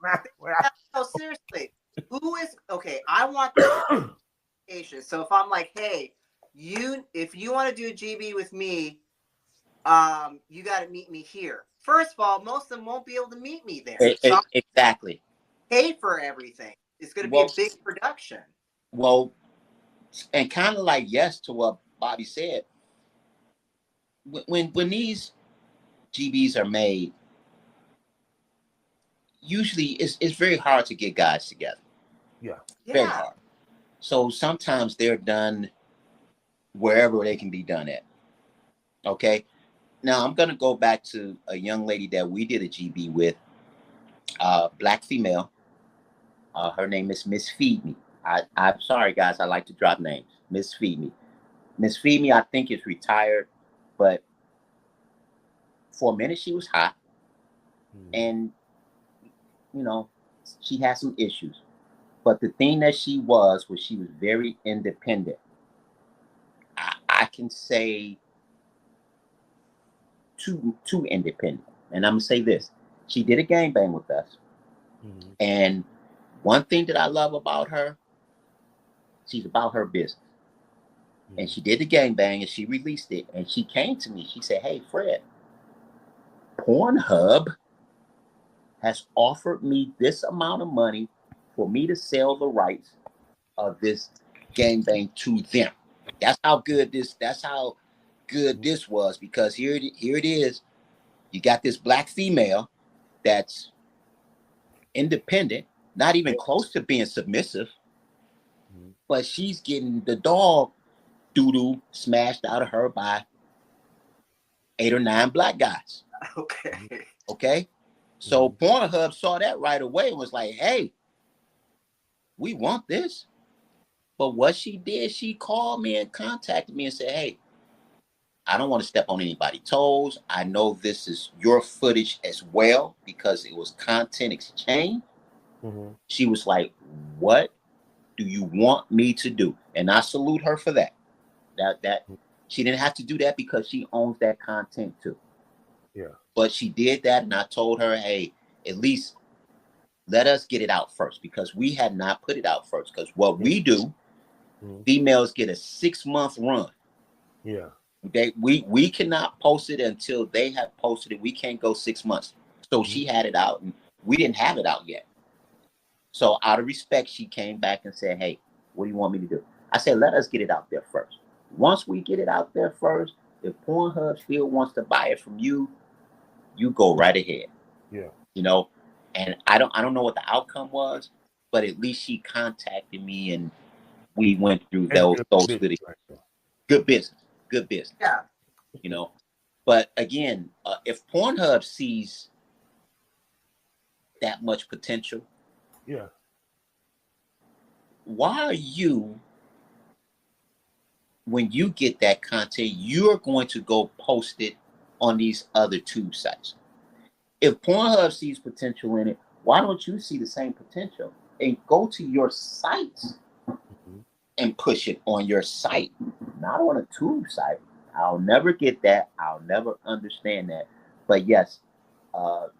no, seriously. Who is okay? I want the location. So if I'm like, hey, if you want to do a GB with me, you got to meet me here. First of all, most of them won't be able to meet me there. So exactly. Pay for everything. It's going to be a big production. Well, and kind of like yes to what Bobby said. When these GBs are made, usually it's very hard to get guys together. Yeah. Very hard. So sometimes they're done wherever they can be done at. Okay. Now I'm gonna go back to a young lady that we did a GB with, black female. Her name is Miss Feed Me. I'm sorry guys, I like to drop names. Miss Feed Me. Miss Feed Me, I think is retired, but for a minute she was hot. And you know, she had some issues. But the thing that she was she was very independent. I can say too independent. And I'm gonna say this. She did a gangbang with us. And one thing that I love about her, she's about her business. And she did the gangbang and she released it. And she came to me. She said, hey, Fred, Pornhub has offered me this amount of money for me to sell the rights of this gangbang to them. That's how good this was, because here it is. You got this black female that's independent, not even close to being submissive, but she's getting the dog doo-doo smashed out of her by 8 or 9 black guys. Okay. So Pornhub saw that right away and was like, hey, we want this. But what she did, she called me and contacted me and said, hey, I don't want to step on anybody's toes. I know this is your footage as well because it was content exchange. She was like, what do you want me to do? And I salute her for that. That she didn't have to do that because she owns that content too. Yeah. But she did that, and I told her, hey, at least let us get it out first, because we had not put it out first. Because what we do Females get a 6-month run. Yeah. We cannot post it until they have posted it. We can't go 6 months. So she had it out, and we didn't have it out yet. So out of respect, she came back and said, "Hey, what do you want me to do?" I said, "Let us get it out there first. Once we get it out there first, if Pornhub still wants to buy it from you, you go right ahead." Yeah. You know, and I don't know what the outcome was, but at least she contacted me and we went through those videos. Right. Good business. Yeah. You know, but again, if Pornhub sees that much potential, yeah, why are you, when you get that content, you're going to go post it on these other tube sites? If Pornhub sees potential in it, why don't you see the same potential and go to your site and push it on your site, not on a tube site? I'll never get that. I'll never understand that. But yes, the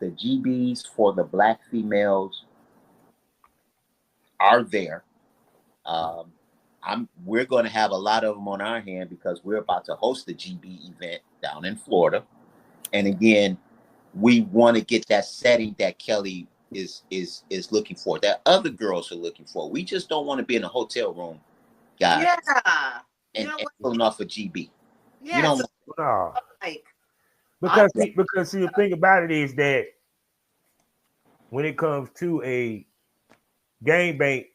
GBs for the black females are there. We're going to have a lot of them on our hand because we're about to host the GB event down in Florida. And again, we want to get that setting that Kellie is looking for, that other girls are looking for. We just don't want to be in a hotel room, guys. Yeah. And pulling off a GB. Yeah. You don't no. Because see, the thing about it is that when it comes to a gangbang,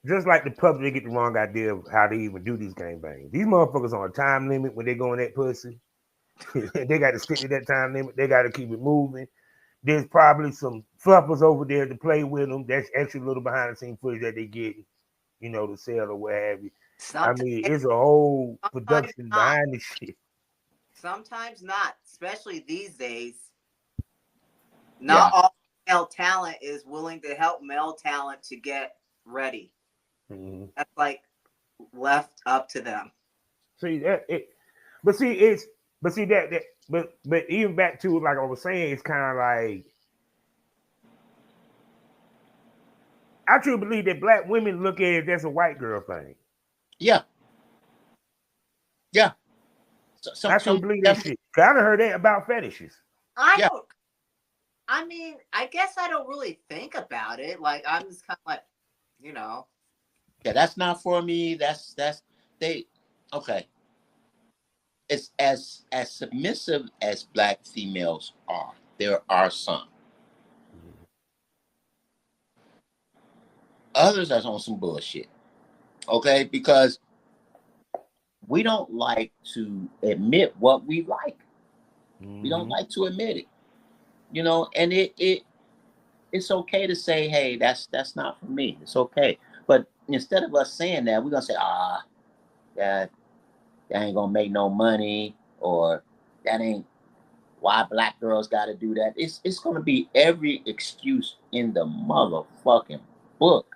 just like the public, they get the wrong idea of how they even do these gangbangs. These motherfuckers on a time limit when they go in that pussy. They got to stick to that time limit. They got to keep it moving. There's probably some fluffers over there to play with them. That's extra little behind the scenes footage that they get, to sell or what have you. Sometimes, I mean, it's a whole production behind this shit. Sometimes not, especially these days. Not all male talent is willing to help male talent to get ready. Mm-hmm. That's like left up to them. See that but even back to, like I was saying, it's kind of like, I truly believe that black women look at it as a white girl thing. Yeah. Yeah. I truly believe that shit. I done heard that about fetishes. I guess I don't really think about it. Like, I'm just kind of like, Yeah, that's not for me. Okay. It's as submissive as black females are. There are some. Others are on some bullshit. Okay, because we don't like to admit what we like. Mm-hmm. We don't like to admit it. And it's okay to say, hey, that's not for me. It's okay. But instead of us saying that, we're gonna say, that ain't gonna make no money, or that ain't why black girls gotta do that. It's gonna be every excuse in the motherfucking book.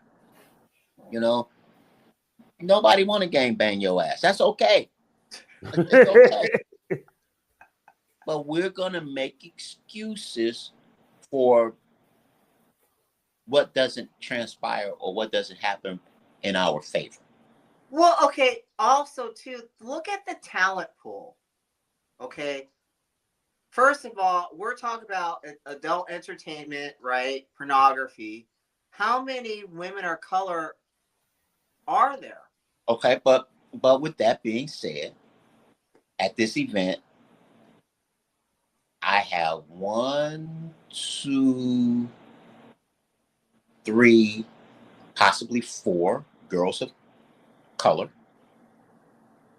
Nobody wanna gangbang your ass. That's okay. It's okay. But we're gonna make excuses for what doesn't transpire or what doesn't happen in our favor. Well, okay. Also, too, look at the talent pool. Okay. First of all, we're talking about adult entertainment, right? Pornography. How many women of color are there? Okay, but with that being said, at this event, I have 1, 2, 3, possibly 4 girls of color.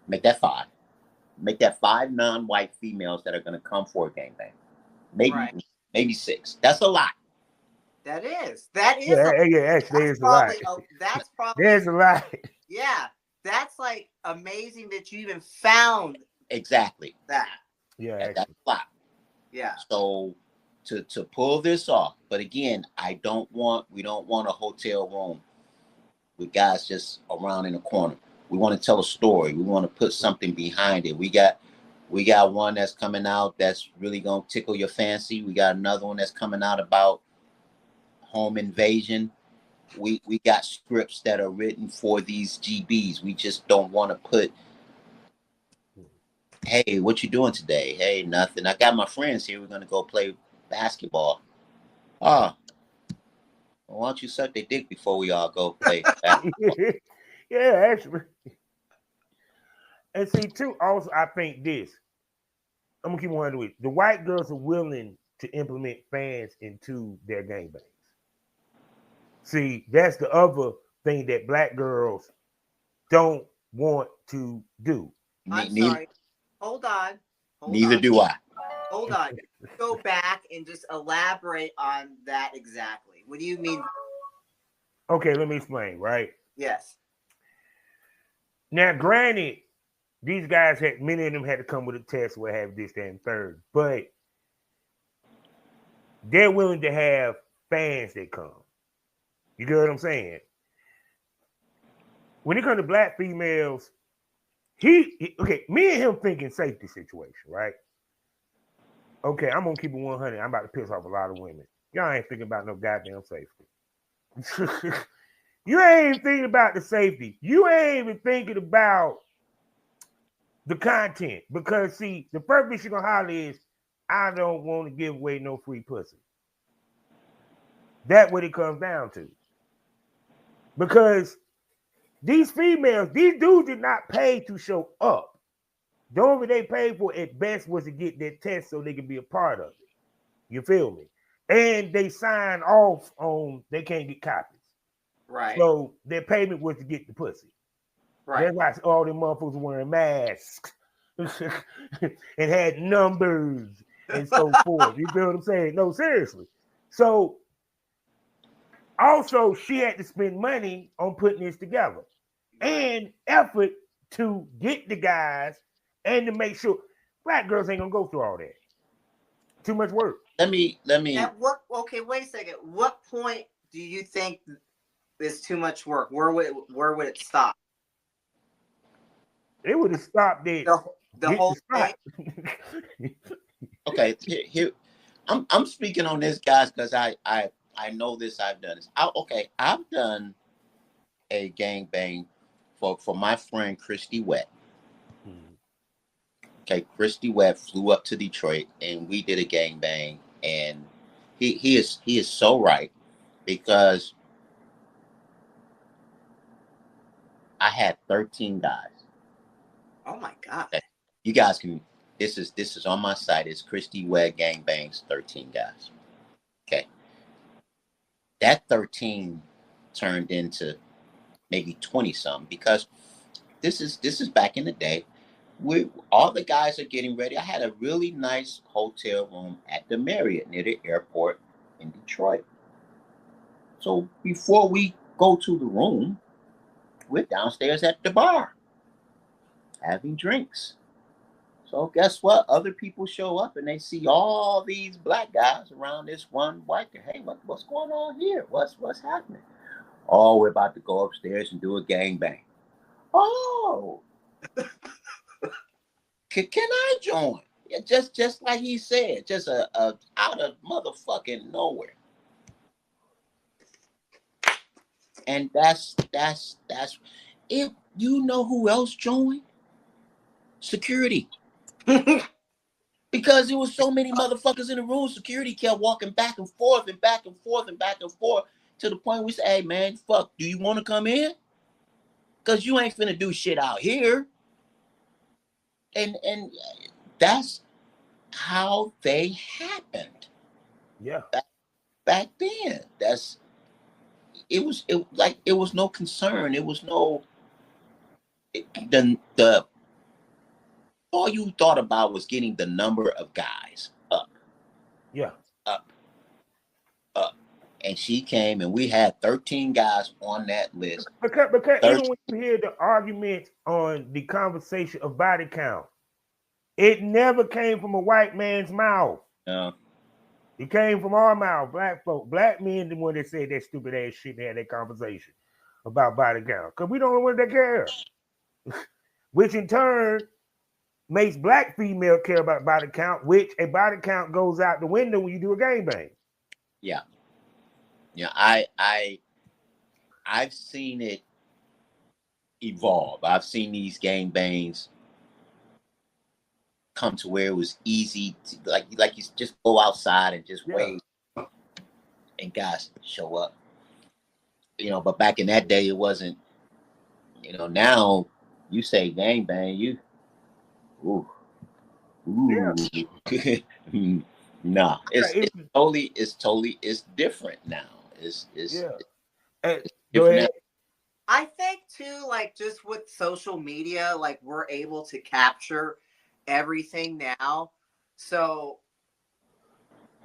Make that 5. Make that 5 non-white females that are going to come for a gangbang. Maybe 6. That's a lot. That is. Actually, it's a lot. That's probably. There's a lot. Yeah, that's like amazing that you even found exactly that. Yeah, that's a lot. Yeah. So to pull this off, but again, we don't want a hotel room with guys just around in the corner. We want to tell a story. We want to put something behind it. We got one that's coming out that's really gonna tickle your fancy. We got another one that's coming out about home invasion. we got scripts that are written for these GBs. We just don't want to put, hey, what you doing today? Hey, nothing. I got my friends here. We're gonna go play basketball. Oh, well, why don't you suck their dick before we all go play basketball? Yeah, actually. And see, too, also, I think this. I'm gonna keep on with it. The white girls are willing to implement fans into their gangbangs. See, that's the other thing that black girls don't want to do. I'm sorry. Hold on. Neither do I. Hold on. Go back and just elaborate on that exactly. What do you mean? Okay, let me explain, right? Yes. Now, granted, these guys had, many of them had to come with a test where have this, that, and third, but they're willing to have fans that come. You get what I'm saying? When it comes to black females, okay, me and him thinking safety situation, right? Okay, I'm gonna keep it 100. I'm about to piss off a lot of women. Y'all ain't thinking about no goddamn safety. You ain't even thinking about the safety. You ain't even thinking about the content. Because see, the first thing you're gonna holler is, I don't want to give away no free pussy. That's what it comes down to. Because these females, these dudes did not pay to show up. The only they paid for at best was to get their test so they could be a part of it. You feel me? And they signed off on they can't get copies. Right. So their payment was to get the pussy. Right. That's why all them motherfuckers were wearing masks and had numbers and so forth. You feel what I'm saying? No, seriously. So also she had to spend money on putting this together and effort to get the guys and to make sure black girls ain't gonna go through all that. Too much work. Let me. At what? Okay, wait a second. What point do you think is too much work? Where would it stop? It would have stopped it. The whole thing. Okay, here I'm speaking on this, guys, because I know this. I've done this. I've done a gangbang for my friend Christy Wett. Okay, Christy Webb flew up to Detroit and we did a gangbang, and he is so right, because I had 13 guys. Oh my God. Okay. You guys can, this is on my site. It's Christy Webb Gangbangs 13 guys. Okay. That 13 turned into maybe 20 something, because this is back in the day. All the guys are getting ready. I had a really nice hotel room at the Marriott near the airport in Detroit. So before we go to the room, we're downstairs at the bar having drinks. So guess what? Other people show up and they see all these black guys around this one white guy. Hey, what's going on here? What's happening? Oh, we're about to go upstairs and do a gangbang. Oh. Can I join? Yeah, just like he said, just a out of motherfucking nowhere. And that's if you know who else joined? Security. Because there was so many motherfuckers in the room, security kept walking back and forth and back and forth and back and forth to the point we said, hey man, fuck, do you want to come in? Because you ain't finna do shit out here. And that's how they happened. Yeah. Back then. It was no concern. It was no the all you thought about was getting the number of guys up. Yeah. Up. And she came and we had 13 guys on that list. Because even when you hear the argument on the conversation of body count, it never came from a white man's mouth. No. It came from our mouth, black folk. Black men, the one that said that stupid ass shit, they had that conversation about body count. Because we don't know what they care. Which in turn makes black female care about body count, which a body count goes out the window when you do a gangbang. Yeah. Yeah, I I've seen it evolve. I've seen these gangbangs come to where it was easy to, like you just go outside and just wait, and guys show up. But back in that day, it wasn't. Now you say gangbang, ooh, nah, it's different now. It's Go ahead. I think too, like just with social media, like we're able to capture everything now. So,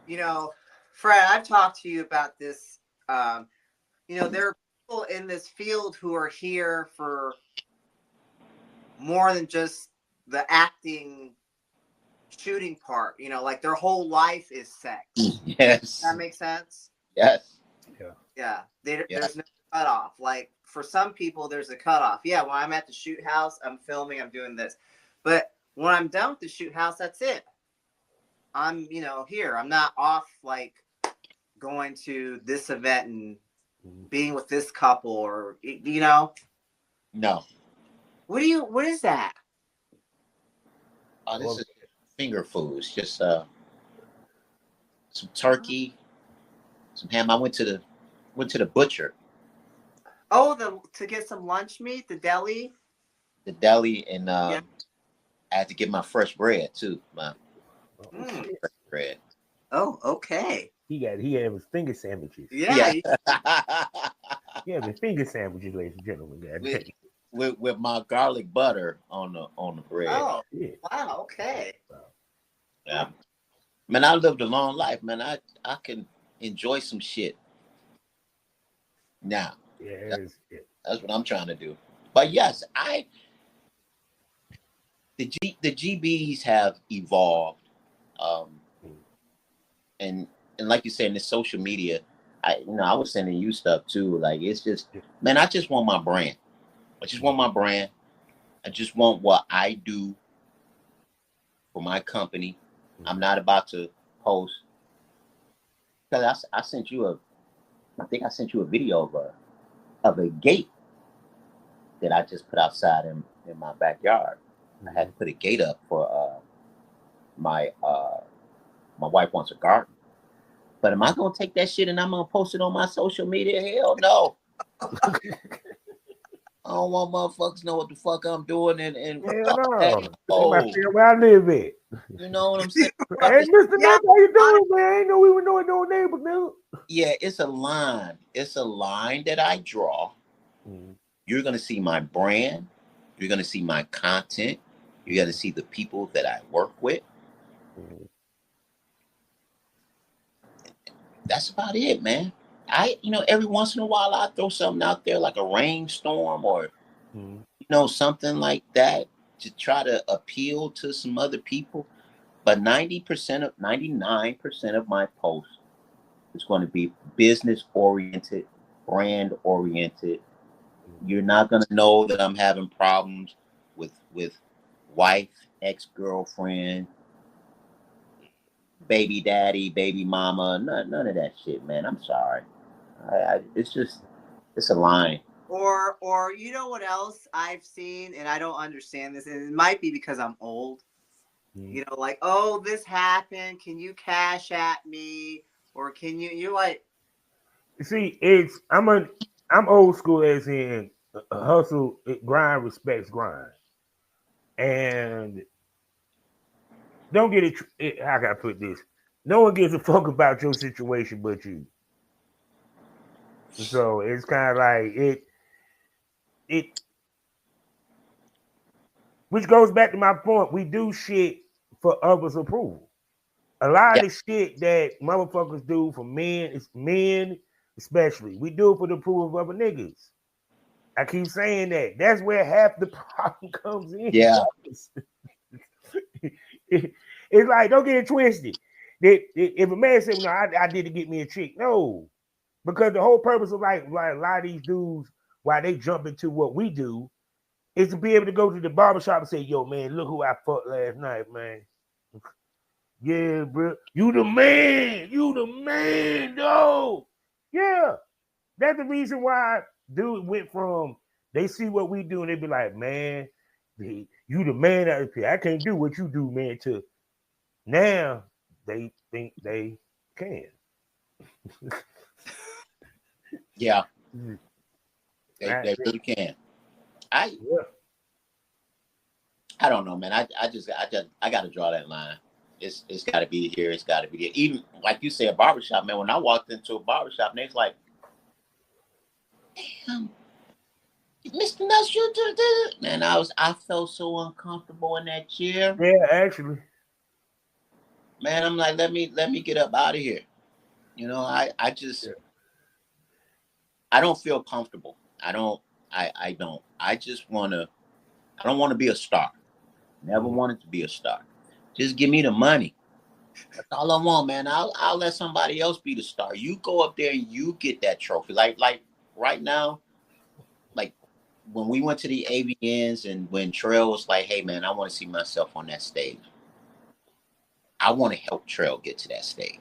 Fred, I've talked to you about this. There are people in this field who are here for more than just the acting shooting part, like their whole life is sex. Yes. Does that make sense? Yes. Yeah. There's no cutoff. Like for some people, there's a cutoff. Yeah, when I'm at the shoot house, I'm filming, I'm doing this. But when I'm done with the shoot house, that's it. I'm, here. I'm not off like going to this event and being with this couple or, No. What is that? Oh, this is finger foods. Just some turkey, some ham. I went to the butcher. Oh, to get some lunch meat, the deli. The deli, and I had to get my fresh bread too. My fresh bread. Oh, okay. He had his finger sandwiches. Yeah. Yeah, the finger sandwiches, ladies and gentlemen. With my garlic butter on the bread. Oh, yeah. Wow. Okay. Yeah, man, I lived a long life, man. I can enjoy some shit now. Yeah, that's what I'm trying to do. But yes, the GBs have evolved, and like you said, in the social media, I was sending you stuff too. Like it's just, man, I just want my brand. I just want my brand. I just want what I do for my company. I'm not about to post. Because I sent you I think I sent you a video of a gate that I just put outside in my backyard. I had to put a gate up for my wife wants a garden. But am I gonna take that shit and I'm gonna post it on my social media? Hell no. I don't want motherfuckers know what the fuck I'm doing and hell no. Where I live at. You know what I'm saying? Hey, Mr. Nick, how you doing, man? I ain't know we were knowing no neighbors, man. Yeah, it's a line. It's a line that I draw. You're gonna see my brand. You're gonna see my content. You're gonna see the people that I work with. That's about it, man. Every once in a while I throw something out there like a rainstorm or something like that to try to appeal to some other people. But 99% of my posts is going to be business oriented, brand oriented. You're not going to know that I'm having problems with wife, ex-girlfriend, baby daddy, baby mama, none of that shit, man. I'm sorry. It's a line. Or you know what else I've seen, and I don't understand this, and it might be because I'm old. Like, oh, this happened. Can you cash at me? Or can you like? See, I'm old school as in hustle, grind, respects grind, and don't get it. How can I put this? No one gives a fuck about your situation but you. So it's kind of like it, which goes back to my point. We do shit for others' approval. A lot of the shit that motherfuckers do for men especially, we do it for the approval of other niggas. I keep saying that. That's where half the problem comes in. Yeah. It's like, don't get it twisted. If a man said, no, I did to get me a chick, no. Because the whole purpose of like a lot of these dudes, why they jump into what we do, is to be able to go to the barbershop and say, yo, man, look who I fucked last night, man. Yeah, bro. You the man, though. Yeah. That's the reason why dude went from they see what we do and they be like, man, you the man out here. I can't do what you do, man. To now they think they can. Yeah, they really can. I don't know, man. I got to draw that line. It's got to be here. It's got to be there. Even like you say, a barbershop, man. When I walked into a barbershop, and they was like, "Damn, Mr. Nuts, you do this." Man, I felt so uncomfortable in that chair. Yeah, actually. Man, I'm like, let me get up out of here. You know, I don't feel comfortable. I don't. I just wanna. I don't want to be a star. Never wanted to be a star. Just give me the money. That's all I want, man. I'll let somebody else be the star. You go up there and you get that trophy. Like right now, like when we went to the AVNs and when Trail was like, "Hey, man, I want to see myself on that stage. I want to help Trail get to that stage."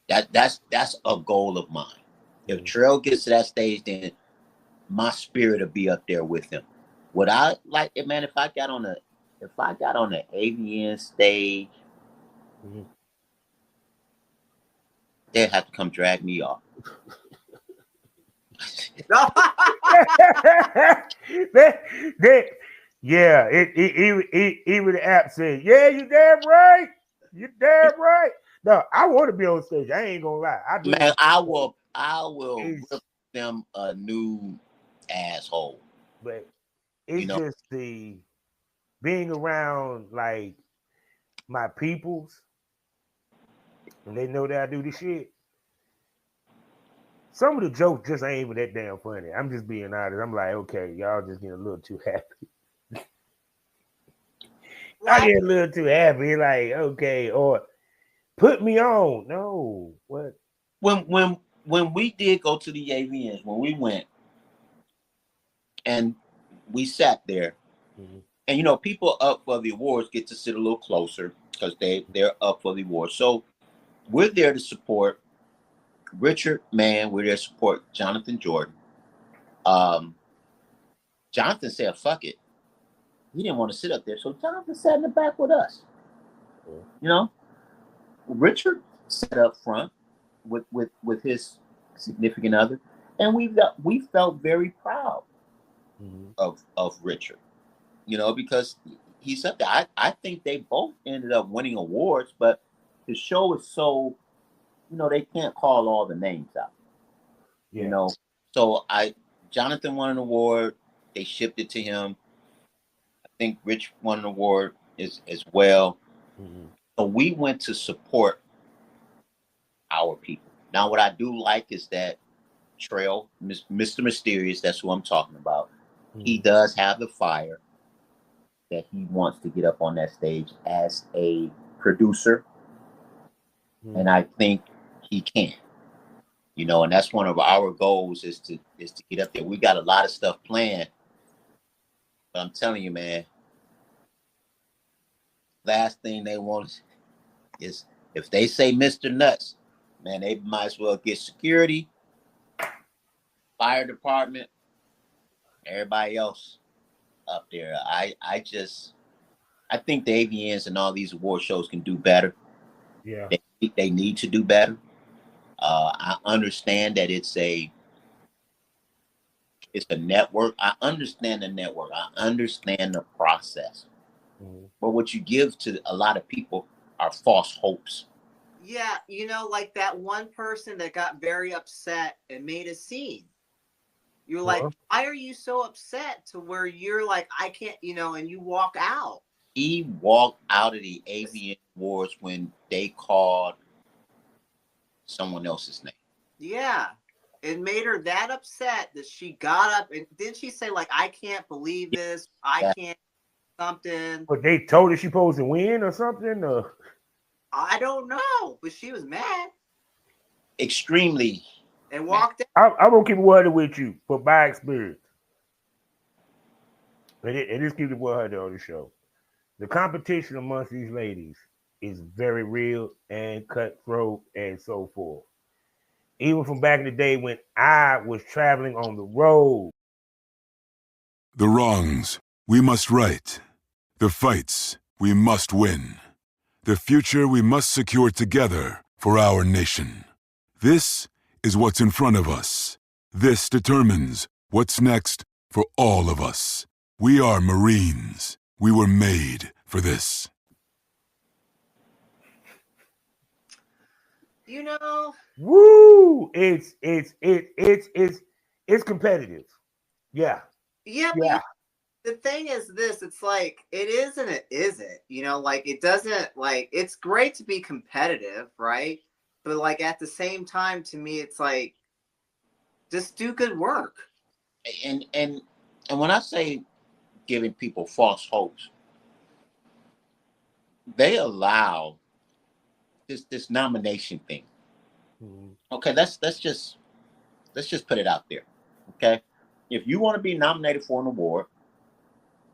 That's a goal of mine. If Trail gets to that stage, then my spirit will be up there with him. Would I like it, man? If I got on the AVN stage, they'd have to come drag me off. Yeah, even the app said, "Yeah, you damn right. You damn right." No, I want to be on stage. I ain't gonna lie. I will rip them a new asshole. But it's just the being around like my peoples, and they know that I do the shit. Some of the jokes just ain't even that damn funny. I'm just being honest. I'm like, okay, y'all just getting a little too happy. I get a little too happy. Like, okay, or put me on. No, what? When we did go to the AVNs, when we went and we sat there, and you know, people up for the awards get to sit a little closer because they're up for the awards. So we're there to support Richard Mann. We're there to support Jonathan Jordan. Jonathan said, "Fuck it." He didn't want to sit up there, so Jonathan sat in the back with us. You know, Richard sat up front with his significant other, and we felt very proud of Richard. You know, because he's up there. I think they both ended up winning awards, but the show is so, you know, they can't call all the names out. Yeah. You know, so Jonathan won an award. They shipped it to him. I think Rich won an award as well. So we went to support our people. Now, what I do like is that Trail, Mr. Mysterious, that's who I'm talking about. He does have the fire that he wants to get up on that stage as a producer. And I think he can. You know, and that's one of our goals is to get up there. We got a lot of stuff planned. But I'm telling you, man, last thing they want is if they say Mr. Nuts, man, they might as well get security, fire department, everybody else up there. I think the AVNs and all these award shows can do better. Yeah. They need to do better. I understand that it's a network. I understand the network. I understand the process. But what you give to a lot of people are false hopes. Yeah, you know, like that one person that got very upset and made a scene. You're like, why are you so upset to where you're like, I can't, you know, and you walk out. He walked out of the AVN Awards when they called someone else's name. Yeah. It made her that upset that she got up and didn't she say like, I can't believe this. I can't something. But they told her she supposed to win or something? Or? I don't know, but she was mad. Extremely. And walked out. I'm going to keep it 100 with you for my experience. And just keep it 100 on the show. The competition amongst these ladies is very real and cutthroat and so forth. even from back in the day when I was traveling on the road. The wrongs we must right. The fights we must win. The future we must secure together for our nation. This is what's in front of us. This determines what's next for all of us. We are Marines. We were made for this. You know, Woo! It's competitive. Yeah. Yeah, but the thing is this, it's like it is and it isn't. You know, like it doesn't like it's great to be competitive, right? But like at the same time, to me, it's like just do good work. And when I say giving people false hopes, they allow this nomination thing. Mm-hmm. Okay, let's just put it out there. Okay, if you want to be nominated for an award,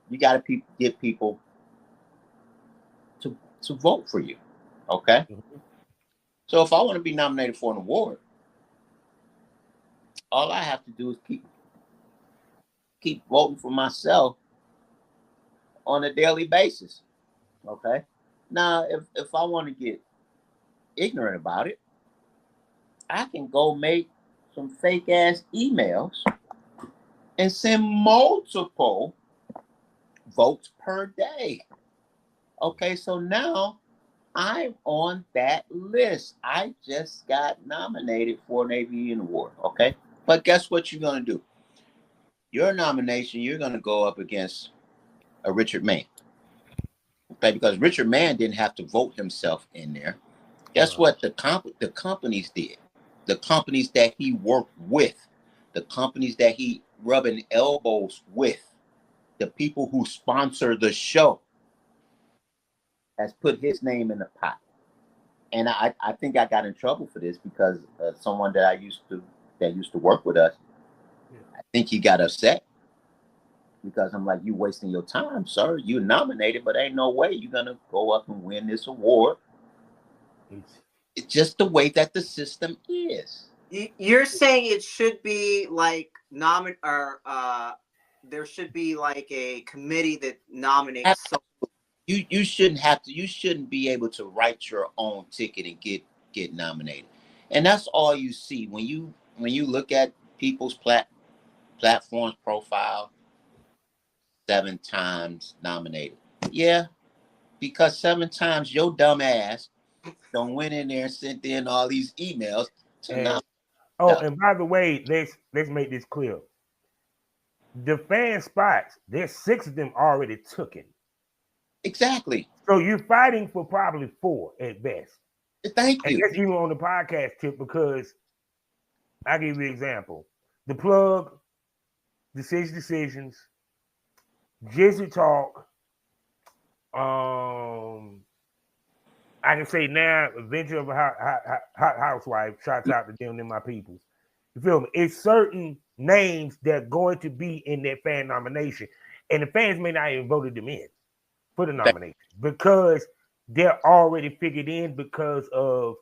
you got to get people to vote for you. Okay, mm-hmm. So if I want to be nominated for an award, all I have to do is keep voting for myself on a daily basis. Okay, now if I want to get ignorant about it, I can go make some fake ass emails and send multiple votes per day. Okay, so now I'm on that list. I just got nominated for an AVN award. Okay, but guess what you're gonna do? Your nomination, you're gonna go up against a Richard Mann. Okay, because Richard Mann didn't have to vote himself in there. Guess what? The companies did. The companies that he worked with, the companies that he rubbing elbows with, the people who sponsor the show, has put his name in the pot. And I think I got in trouble for this because someone that used to work with us, I think he got upset because I'm like, you wasting your time, sir. You nominated, but ain't no way you're gonna go up and win this award. It's just the way that the system is. You're saying it should be like there should be like a committee that nominates. You shouldn't be able to write your own ticket and get nominated. And that's all you see when you look at people's platforms profile. 7 times nominated. Yeah, because 7 times your dumb ass don't went in there and sent in all these emails to nominate. Oh, and by the way, let's make this clear. The fan spots, there's 6 of them already taken. Exactly. So you're fighting for probably 4 at best. Thank you. And that's even on the podcast tip because I'll give you an example. The Plug, Decisions, Jizzy Talk, I can say now, Adventure of a Hot Housewife, shouts out to them and my peoples. You feel me? It's certain names that are going to be in that fan nomination. And the fans may not even voted them in for the nomination because they're already figured in because of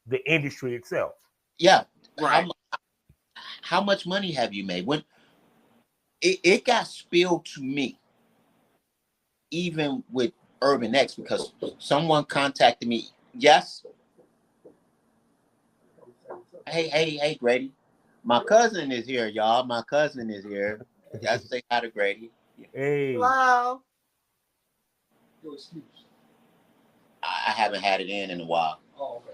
the industry itself. Yeah. Right. How much money have you made? When it got spilled to me, even with Urban X, because someone contacted me. Yes. Hey, Grady. My cousin is here, y'all. My cousin is here. I say hi to Grady. Hey. Hello. I haven't had it in a while. Oh, okay.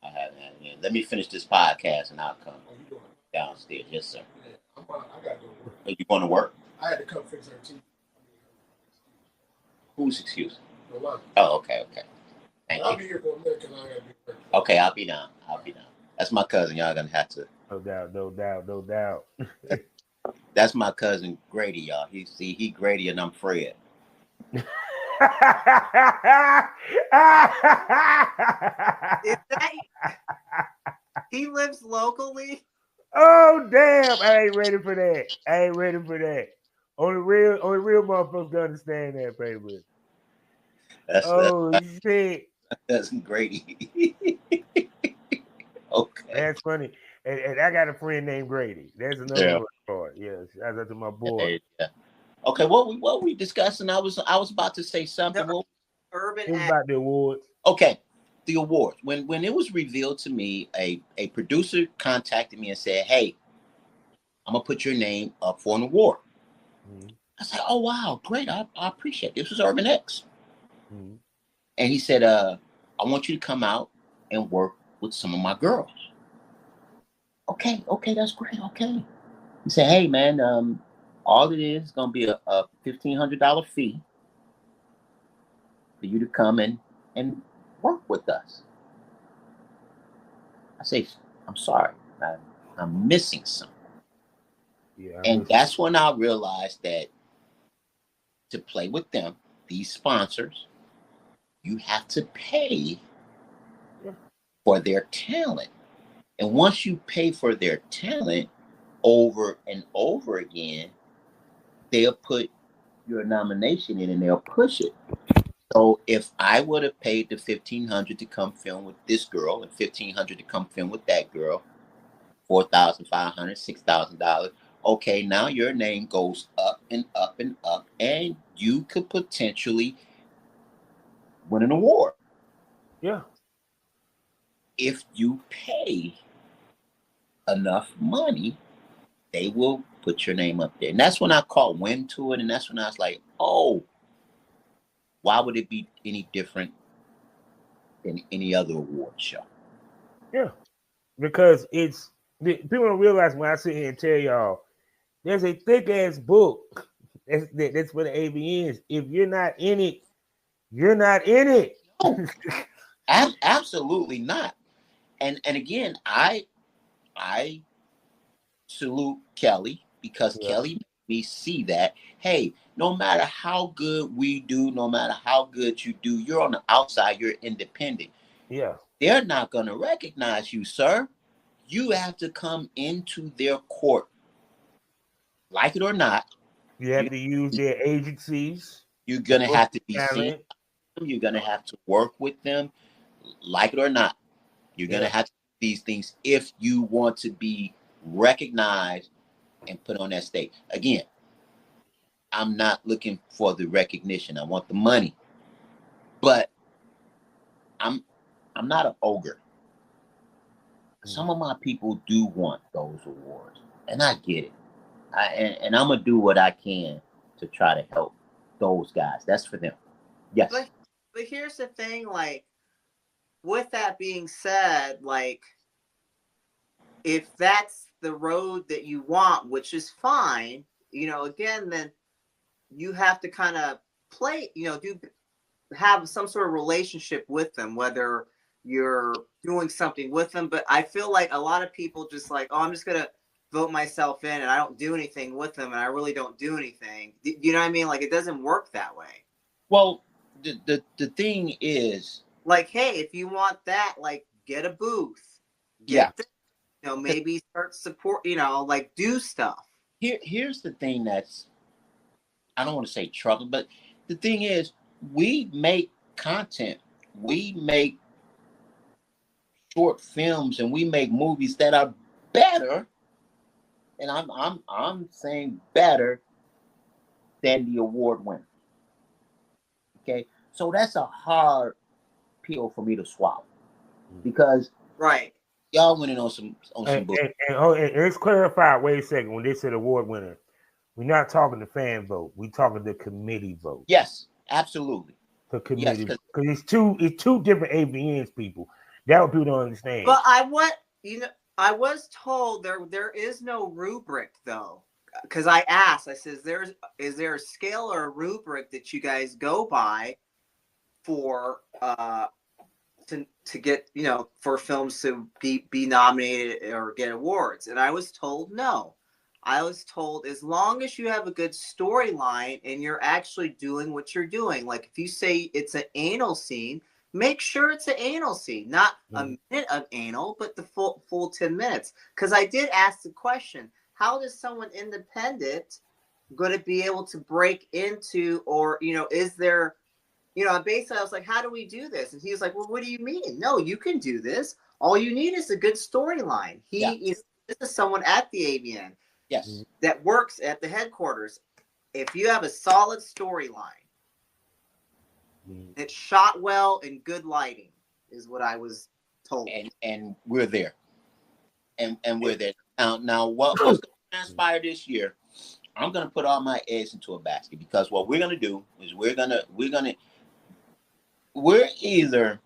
I haven't had it in. Let me finish this podcast and I'll come downstairs. Yes, sir. Yeah, I got to go to work. Are you going to work? I had to come fix her teeth. Whose excuse? No, oh, okay. Thank I'll you. be here for a minute because I got to be working. Okay, I'll be down. That's my cousin. Y'all gonna have to. No doubt. That's my cousin Grady, y'all. He Grady and I'm Fred. He lives locally? Oh damn! I ain't ready for that. Only real motherfuckers can understand that, baby. Shit! That's Grady. Okay. That's funny. And I got a friend named Grady. That's another one part. Yes, shout out to my boy. Yeah. Okay, what we discussing? I was about to say something. Urban What about the awards? Okay, the awards. When it was revealed to me, a producer contacted me and said, "Hey, I'm gonna put your name up for an award." Mm-hmm. I said, "Oh wow, great! I appreciate it." This was Urban X, mm-hmm. And he said, "I want you to come out and work with some of my girls." Okay, that's great. Okay. He said, "Hey man, all it is gonna be a $1,500 fee for you to come and work with us." I say, "I'm sorry, I'm missing something." Yeah, and that's when I realized that to play with them, these sponsors, you have to pay for their talent. And once you pay for their talent over and over again, they'll put your nomination in and they'll push it. So if I would have paid the $1,500 to come film with this girl and $1,500 to come film with that girl, $4,500, $6,000. Okay, now your name goes up and up and up, and you could potentially win an award. Yeah. If you pay enough money, they will put your name up there. And that's when I caught wind to it, and that's when I was like, oh, why would it be any different than any other award show? Yeah, because people don't realize when I sit here and tell y'all, there's a thick ass book. That's what the AVNs. If you're not in it, you're not in it. No, absolutely not. And again, I salute Kellie because Kellie made me see that, hey, no matter how good we do, no matter how good you do, you're on the outside, you're independent. Yeah. They're not going to recognize you, sir. You have to come into their court. Like it or not. You have to use their agencies. You're going to have to be seen. You're going to have to work with them. Like it or not. You're going to have to do these things if you want to be recognized and put on that stage. Again, I'm not looking for the recognition. I want the money. But I'm not an ogre. Some of my people do want those awards, and I get it. And I'm gonna do what I can to try to help those guys. That's for them. Yes. But here's the thing, like, with that being said, like, if that's the road that you want, which is fine, again, then you have to kind of play, have some sort of relationship with them, whether you're doing something with them. But I feel like a lot of people just like, oh, I'm just going to vote myself in and I don't do anything with them and I really don't do anything. You know what I mean? Like, it doesn't work that way. Well, the thing is, like, hey, if you want that, like, get a booth. Maybe start support, like, do stuff. Here's the thing that's, I don't want to say trouble, but the thing is, we make content. We make short films and we make movies that are better, and I'm saying better than the award winner. Okay, so that's a hard pill for me to swallow because y'all winning on some book. And let's clarify. Wait a second. When they said award winner, we're not talking the fan vote. We're talking the committee vote. Yes, absolutely. The committee, because it's two different AVNs, people. That what people don't understand. But I was told there is no rubric though, because I asked. I says, is there a scale or a rubric that you guys go by for to get for films to be nominated or get awards? And I was told no. I was told as long as you have a good storyline and you're actually doing what you're doing. Like if you say it's an anal scene, make sure it's an anal scene, not a minute of anal, but the full 10 minutes. Because I did ask the question, how does someone independent going to be able to break into, or, is there you know, basically I was like, how do we do this? And he was like, well, what do you mean? No, you can do this. All you need is a good storyline. This is someone at the AVN that works at the headquarters. If you have a solid storyline, it's shot well and good lighting is what I was told. And we're there. And we're there. Now what's going to transpire this year, I'm going to put all my eggs into a basket, because what we're going to do is we're either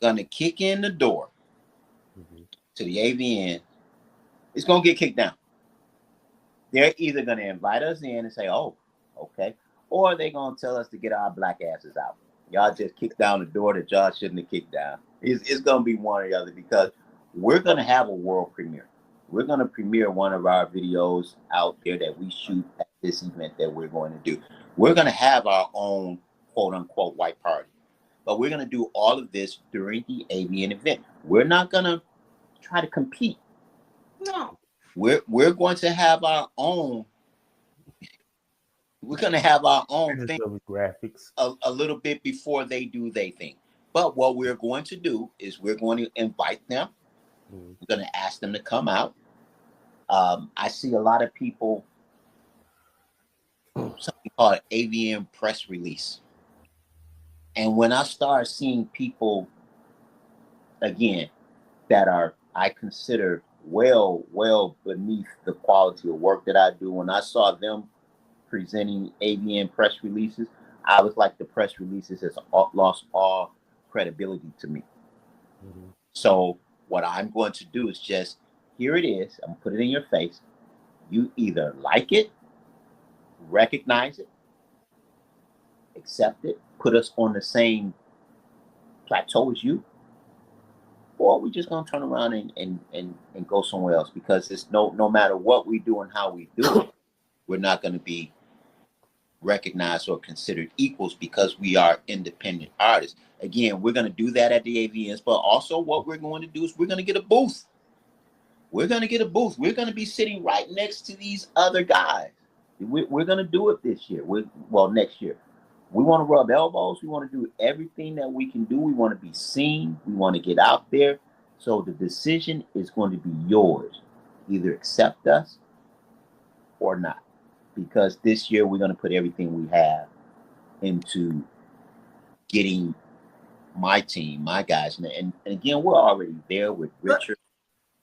going to kick in the door to the AVN. It's going to get kicked down. They're either going to invite us in and say, oh, okay, or they're going to tell us to get our black asses out. Y'all just kicked down the door that y'all shouldn't have kicked down. It's going to be one or the other, because we're going to have a world premiere. We're going to premiere one of our videos out there that we shoot at this event that we're going to do. We're going to have our own quote-unquote white party. But we're going to do all of this during the AVN event. We're not going to try to compete. No. We're going to have our own. We're going to have our own thing graphics a little bit before they do their thing. But what we're going to do is we're going to invite them. We're going to ask them to come out. I see a lot of people, something called AVN press release. And when I start seeing people, again, that are, I consider well beneath the quality of work that I do, when I saw them presenting AVN press releases, I was like, the press releases has lost all credibility to me. So what I'm going to do is just, here it is. I'm going to put it in your face. You either like it, recognize it, accept it, put us on the same plateau as you, or we're just going to turn around and go somewhere else, because it's no matter what we do and how we do it, we're not going to be recognized or considered equals, because we are independent artists. Again, we're going to do that at the AVNs, but also what we're going to do is we're going to get a booth. We're going to get a booth. We're going to be sitting right next to these other guys. We're going to do it this year. Next year. We want to rub elbows. We want to do everything that we can do. We want to be seen. We want to get out there. So the decision is going to be yours. Either accept us or not. Because this year we're going to put everything we have into getting my team, my guys. And again, we're already there with Richard,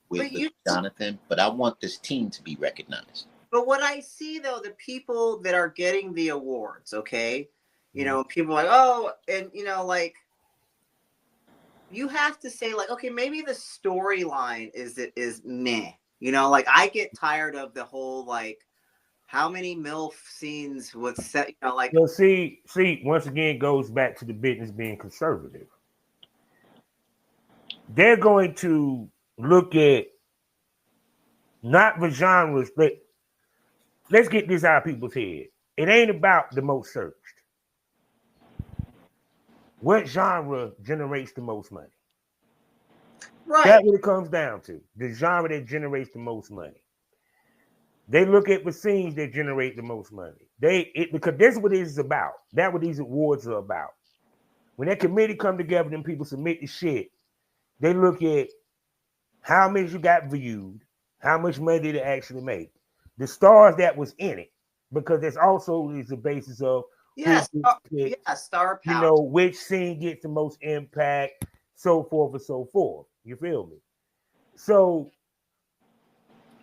with Jonathan. But I want this team to be recognized. But what I see, though, the people that are getting the awards, okay? You know, people are like, oh, and, you know, like, you have to say, like, okay, maybe the storyline is meh. You know, like, I get tired of the whole, like, how many MILF scenes was set, you know, like. Well, see, once again, goes back to the business being conservative. They're going to look at not the genres, but let's get this out of people's head. It ain't about the most searched. What genre generates the most money? Right. That's what it comes down to. The genre that generates the most money. They look at the scenes that generate the most money. Because that's what it is about. That's what these awards are about. When that committee come together, them people submit the shit. They look at how many you got viewed, how much money did it actually make, the stars that was in it, because that's also is the basis of star power. You know, which scene gets the most impact, so forth and so forth. You feel me? So,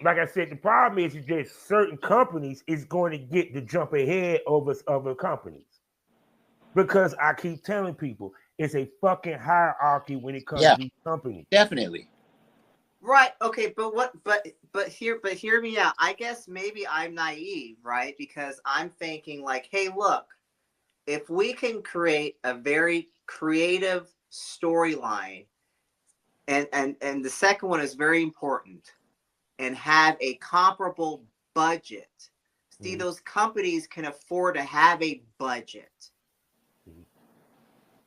like I said, the problem is that certain companies is going to get the jump ahead over other companies. Because I keep telling people, it's a fucking hierarchy when it comes to these companies. Definitely. Right. Okay. But hear me out. I guess maybe I'm naive, right? Because I'm thinking like, hey, look, if we can create a very creative storyline, and the second one is very important, and have a comparable budget. See, those companies can afford to have a budget.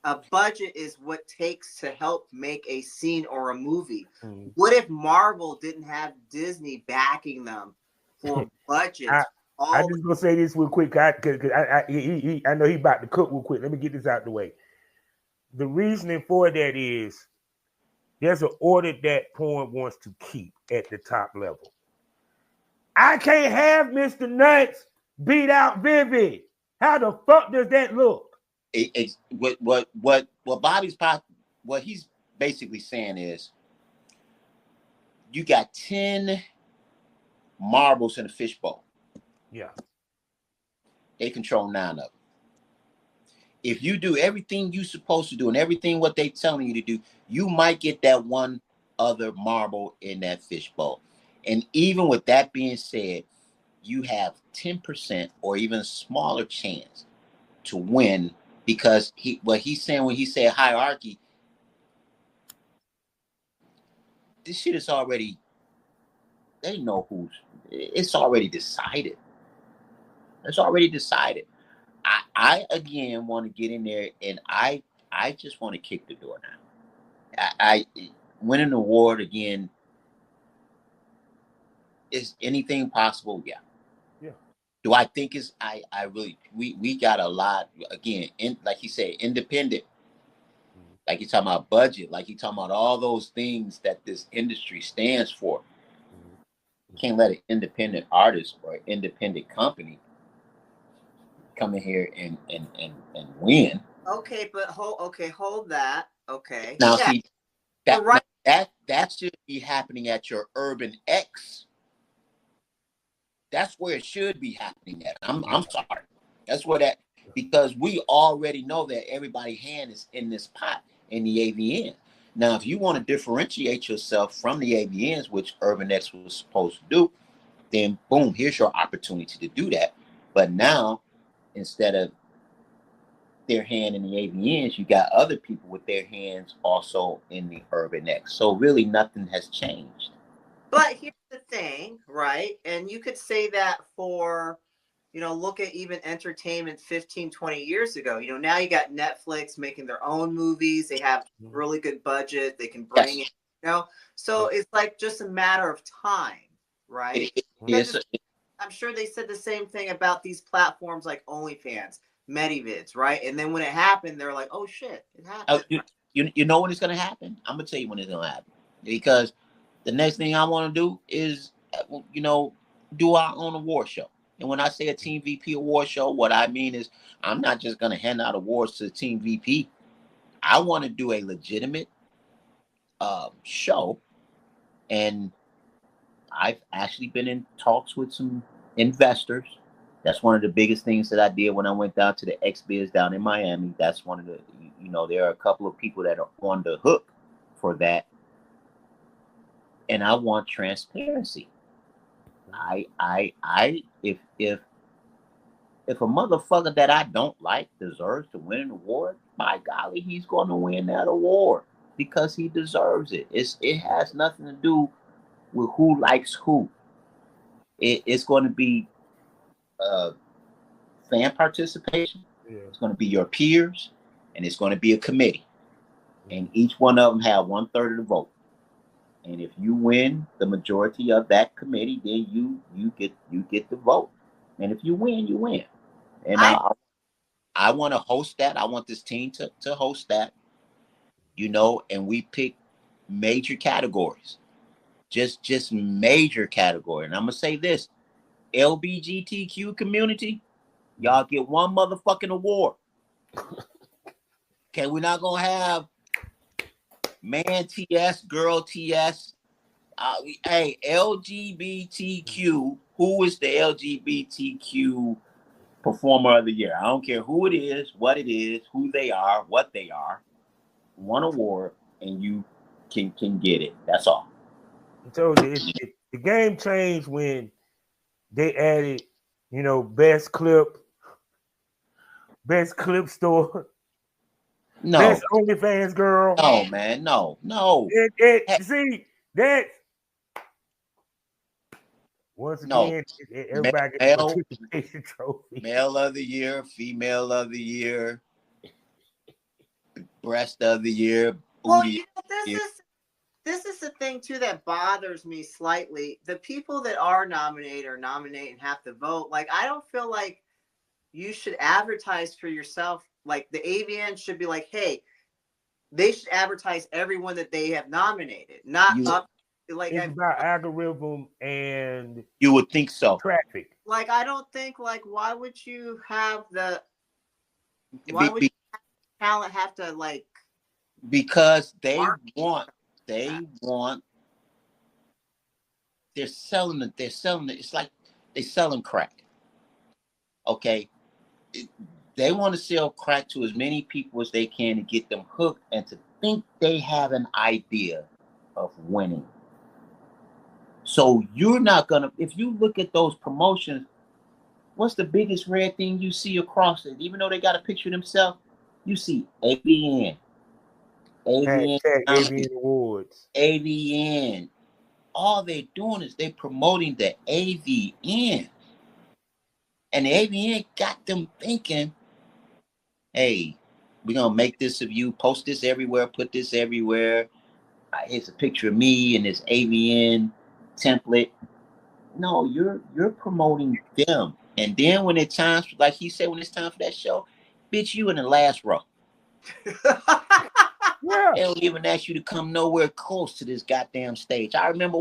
A budget is what takes to help make a scene or a movie. What if Marvel didn't have Disney backing them for budget? I just gonna say this real quick, because I know he about to cook real quick. Let me get this out the way. The reasoning for that is there's an order that porn wants to keep at the top level. I can't have Mr. Nuts beat out Vivid. How the fuck does that look? It's what Bobby's what he's basically saying is you got 10 marbles in a fishbowl. Yeah. They control 9 of them. If you do everything you're supposed to do and everything what they telling you to do, you might get that one other marble in that fishbowl. And even with that being said, you have 10% or even a smaller chance to win, because what he's saying when he said hierarchy, this shit is already, they know it's already decided. It's already decided. I again want to get in there, and I just want to kick the door now. I winning an award again. Is anything possible? Yeah. Yeah. Do I think is I really we got a lot again, like he said, independent. Mm-hmm. Like you're talking about budget, like you're talking about all those things that this industry stands for. Mm-hmm. You can't let an independent artist or independent company come in here and win. Okay, but hold that. Okay. Now see that should be happening at your Urban X. That's where it should be happening at. I'm sorry. That's where that, because we already know that everybody's hand is in this pot in the AVN. Now, if you want to differentiate yourself from the AVNs, which Urban X was supposed to do, then boom, here's your opportunity to do that. But now, instead of their hand in the AVNs, you got other people with their hands also in the Urban X. So really nothing has changed. But here's the thing, right? And you could say that for, look at even entertainment 15, 20 years ago. Now you got Netflix making their own movies. They have really good budget. They can bring it, So it's like just a matter of time, right? I'm sure they said the same thing about these platforms like OnlyFans, Medivids, right? And then when it happened, they're like, oh, shit, it happened. You know when it's going to happen? I'm going to tell you when it's going to happen. Because the next thing I want to do is, do our own award show. And when I say a Team VP award show, what I mean is I'm not just going to hand out awards to the Team VP. I want to do a legitimate show. And I've actually been in talks with some investors. That's one of the biggest things that I did when I went down to the XBiz down in Miami. That's one of the, there are a couple of people that are on the hook for that. And I want transparency. If a motherfucker that I don't like deserves to win an award, by golly, he's going to win that award because he deserves it. It has nothing to do with who likes who. It's going to be fan participation. Yeah. It's going to be your peers, and it's going to be a committee. And each one of them have 1/3 of the vote. And if you win the majority of that committee, then you get the vote. And if you win, you win. And I want to host that. I want this team to host that. And we pick major categories. Just major category. And I'm gonna say this: LGBTQ community, y'all get one motherfucking award. Okay, we're not gonna have man TS, girl TS. Hey, LGBTQ. Who is the LGBTQ performer of the year? I don't care who it is, what it is, who they are, what they are. One award, and you can get it. That's all. So the game changed when they added, best clip store. No. Best OnlyFans girl. No, man. No. See, that once again, everybody gets a participation trophy. Male of the year, female of the year, breast of the year, booty. Well, this is the thing too that bothers me slightly. The people that are nominated or nominate and have to vote, like I don't feel like you should advertise for yourself. Like the AVN should be like, hey, they should advertise everyone that they have nominated, not up. Like it's about algorithm and you would think so. Traffic. Like I don't think like why would you have the would talent have to like because they want they're selling it. It's like they're selling crack. Okay. They want to sell crack to as many people as they can to get them hooked and to think they have an idea of winning. So you're not gonna, if you look at those promotions, what's the biggest red thing you see across it? Even though they got a picture of themselves, you see AVN. AVN Awards. AVN. All they're doing is they're promoting the AVN. And the AVN got them thinking, hey, we're going to make this of you, post this everywhere, put this everywhere. Here's a picture of me in this AVN template. No, you're promoting them. And then when it's time, like he said, when it's time for that show, bitch, you in the last row. Yeah. They don't even ask you to come nowhere close to this goddamn stage. I remember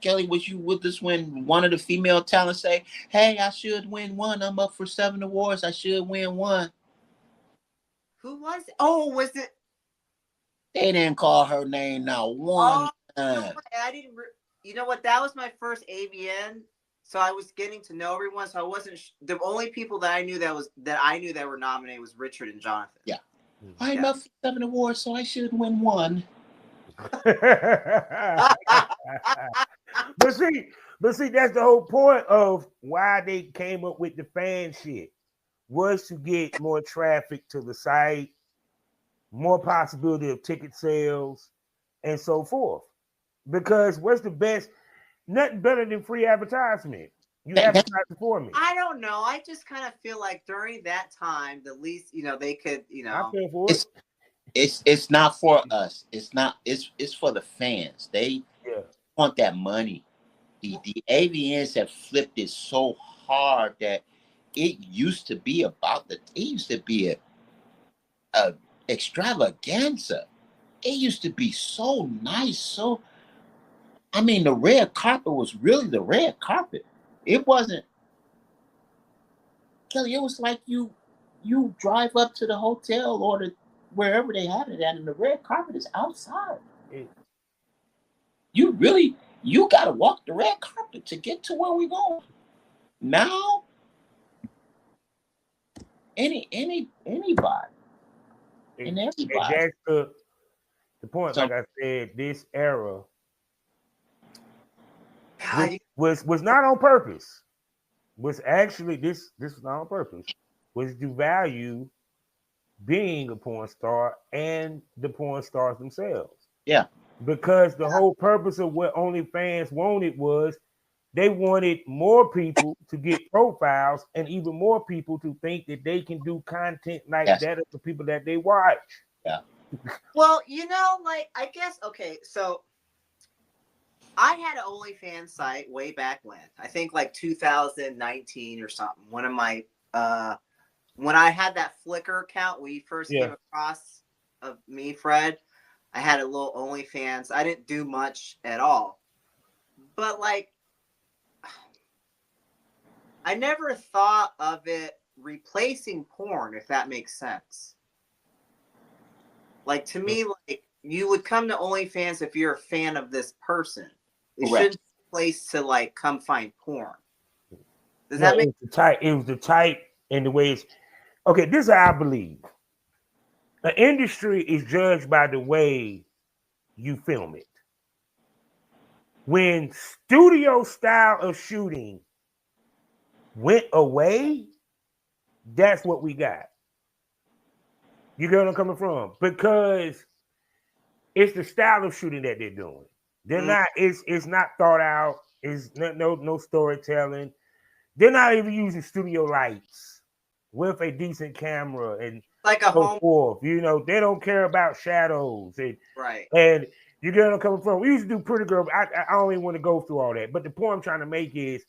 Kelly, was you with us when one of the female talents say, hey, I should win one. I'm up for 7 awards. I should win one. Who was it? Oh, was it? They didn't call her name now one time. I didn't. You know what? That was my first AVN, so I was getting to know everyone. So I wasn't. The only people that I knew that were nominated was Richard and Jonathan. Yeah, I'm up for 7 awards, so I should win one. But see, that's the whole point of why they came up with the fan shit, was to get more traffic to the site, more possibility of ticket sales, and so forth. Because what's the best? Nothing better than free advertisement. You advertise for me. I don't know. I just kind of feel like during that time, the least they could, I feel for it. It's not for us. It's for the fans. They want that money. The AVNs have flipped it so hard that it used to be a extravaganza. It used to be so nice. I mean, the red carpet was really the red carpet. It wasn't, Kelly, it was like you drive up to the hotel or wherever they had it at, and the red carpet is outside. You got to walk the red carpet to get to where we're going. Now, anybody and everybody. That's the point. Like I said, this era was not on purpose. Was actually this was not on purpose. Was to value being a porn star and the porn stars themselves. Yeah. Because the whole purpose of what OnlyFans wanted was they wanted more people to get profiles and even more people to think that they can do content like that of the people that they watch. Yeah. Well, I guess, okay, so I had an OnlyFans site way back when. I think like 2019 or something. One of my, when I had that Flickr account, we first came across of me, Fred, I had a little OnlyFans. I didn't do much at all. But I never thought of it replacing porn, if that makes sense. To me, you would come to OnlyFans if you're a fan of this person. It shouldn't be a place to come find porn. Does that make sense? It was the type and the way it's okay. This is how I believe. The industry is judged by the way you film it. When studio style of shooting went away, that's what we got. You get where I'm coming from? Because it's the style of shooting that they're doing. They're not. It's not thought out. It's no storytelling. They're not even using studio lights with a decent camera and like a so forth. They don't care about shadows and You get where I'm coming from? We used to do Pretty Girl. I don't even want to go through all that. But the point I'm trying to make is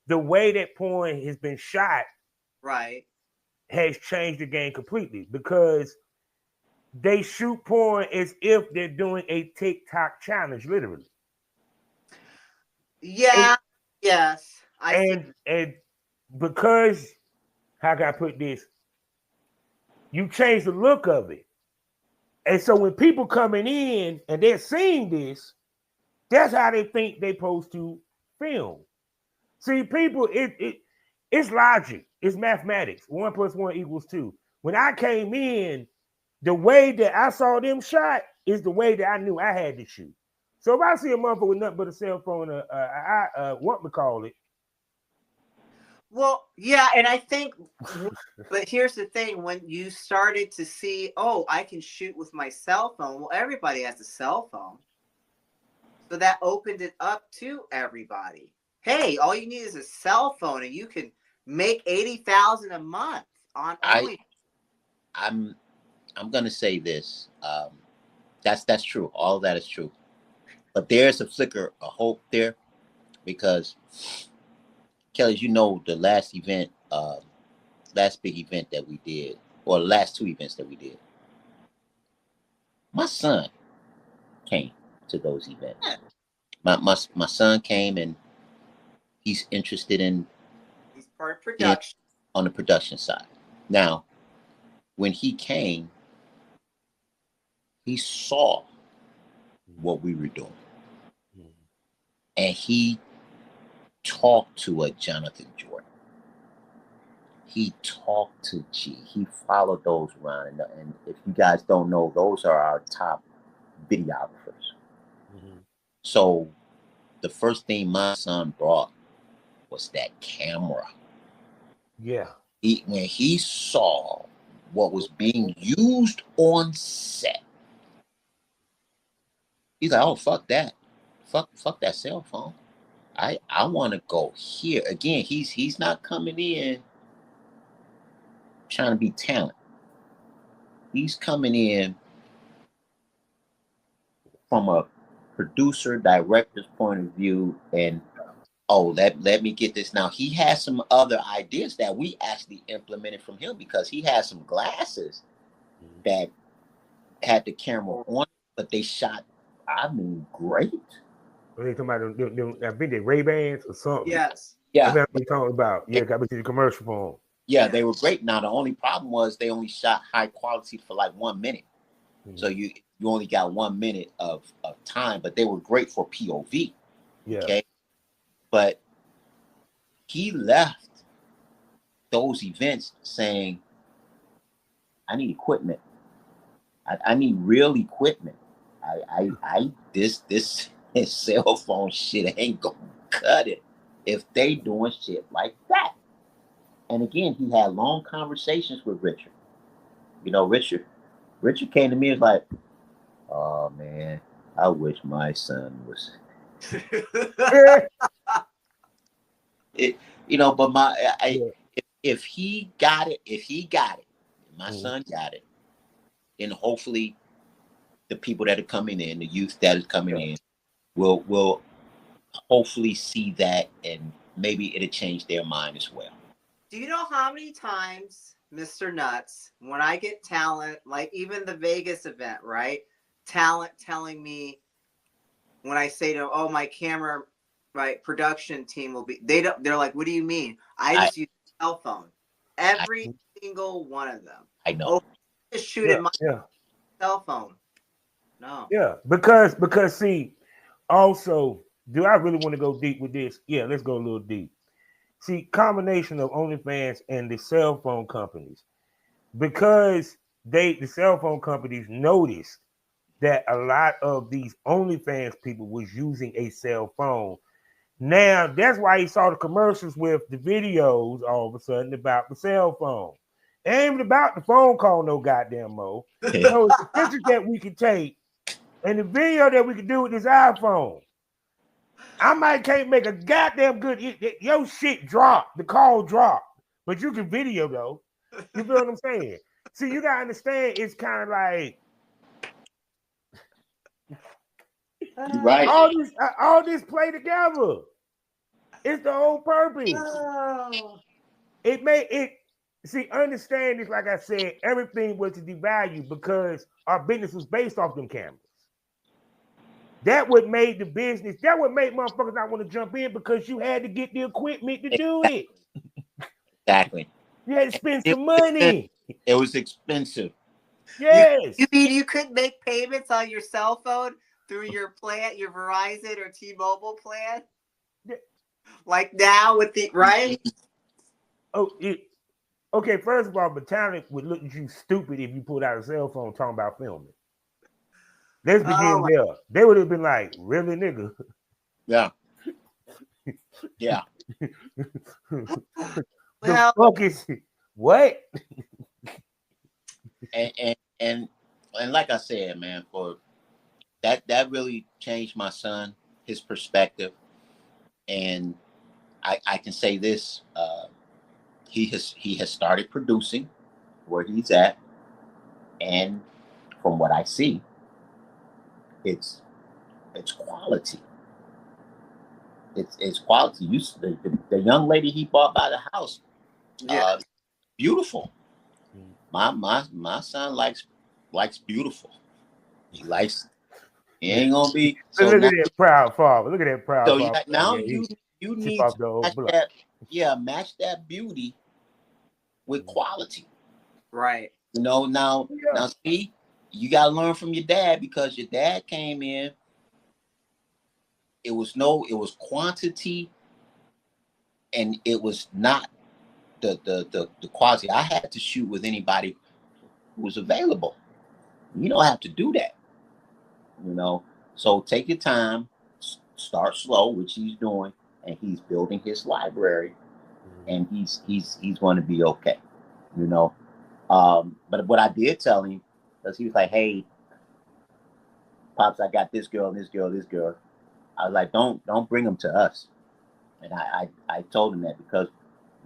the way that porn has been shot, right, has changed the game completely because they shoot porn as if they're doing a TikTok challenge, literally. Yeah. Yes. And because, how can I put this? You change the look of it. And so when people coming in and they're seeing this, that's how they think they're supposed to film. See, people, it's logic. It's mathematics. 1 + 1 = 2. When I came in, the way that I saw them shot is the way that I knew I had to shoot. So if I see a motherfucker with nothing but a cell phone, what we call it? Well, yeah, and I think, but here's the thing: when you started to see, oh, I can shoot with my cell phone. Well, everybody has a cell phone, so that opened it up to everybody. Hey, all you need is a cell phone, and you can make $80,000 a month on only. I'm gonna say this. That's true. All of that is true. But there's a flicker of hope there, because Kelly, you know, the last big event that we did, or the last 2 events that we did, my son came to those events. My son came, and he's interested in. He's part of production. On the production side. Now, when he came, he saw what we were doing, and he talked to a Jonathan Jordan. He talked to G. He followed those around, and if you guys don't know, those are our top videographers. Mm-hmm. So the first thing my son brought was that camera. Yeah. When he saw what was being used on set, he's like, "Oh, fuck that, fuck that cell phone. I want to go here." Again, he's not coming in trying to be talent. He's coming in from a producer, director's point of view, and let me get this. Now, he has some other ideas that we actually implemented from him, because he has some glasses that had the camera on, but they shot, great. What are they talking about? I think they Ray-Bans or something. Yes. Yeah. That's what they're talking about. Yeah, got to see the commercial for them. Yeah, they were great. Now, the only problem was they only shot high quality for like 1 minute. Mm-hmm. So you only got 1 minute of time, but they were great for POV. Yeah. Okay. But he left those events saying, I need equipment. I need real equipment. This cell phone shit ain't gonna cut it if they doing shit like that. And again, he had long conversations with Richard. You know, Richard came to me and was like, "Oh man, I wish my son was." But if he got it, my son got it, then hopefully the people that are coming in, the youth that is coming in, will hopefully see that, and maybe it'll change their mind as well. Do you know how many times, Mr. Nuts, when I get talent, like even the Vegas event, right? Talent telling me, when I say to them, "Oh, my camera, right, production team will be," they're like, "What do you mean?" I just use a cell phone. Every single one of them. I know. Oh, just shoot at my cell phone. No. Yeah, because see, also, do I really want to go deep with this? Yeah, let's go a little deep. See, combination of OnlyFans and the cell phone companies, because the cell phone companies noticed that a lot of these OnlyFans people was using a cell phone. Now, that's why you saw the commercials with the videos all of a sudden about the cell phone. It ain't even about the phone call no goddamn mo. So it's the pictures that we can take and the video that we can do with this iPhone. I can't make a goddamn good. Your shit dropped. The call dropped. But you can video though. You feel what I'm saying? See, you gotta understand, it's kind of like You're right. All this play together. It's the whole purpose. Oh. It made it. See, understand this. Like I said, everything was to devalue because our business was based off them cameras. That what made the business. That what made motherfuckers not want to jump in because you had to get the equipment to do it. Exactly. You had to spend some money. It was expensive. Yes. You mean you couldn't make payments on your cell phone through your plan, your Verizon or T-Mobile plan? Yeah. Like now with the right? Okay, first of all, Metallic would look at you stupid if you pulled out a cell phone talking about filming. Let's begin there. They would have been like, really, nigga? Yeah. Yeah. The fuck is what? And like I said, man, for that really changed my son, his perspective. And I can say this, he has started producing where he's at, and from what I see, it's quality. It's quality. The young lady he bought by the house, beautiful. My son likes beautiful. He ain't gonna be. So look at that proud father. Look at that proud father. So now you need to match that beauty with quality. Right. Now see, you gotta learn from your dad because your dad came in. It was quantity, and it was not the quality. I had to shoot with anybody who was available. You don't have to do that, So take your time, start slow, which he's doing, and he's building his library, and he's going to be okay, But what I did tell him, because he was like, "Hey, Pops, I got this girl, this girl, this girl." I was like, "Don't bring them to us," and I told him that because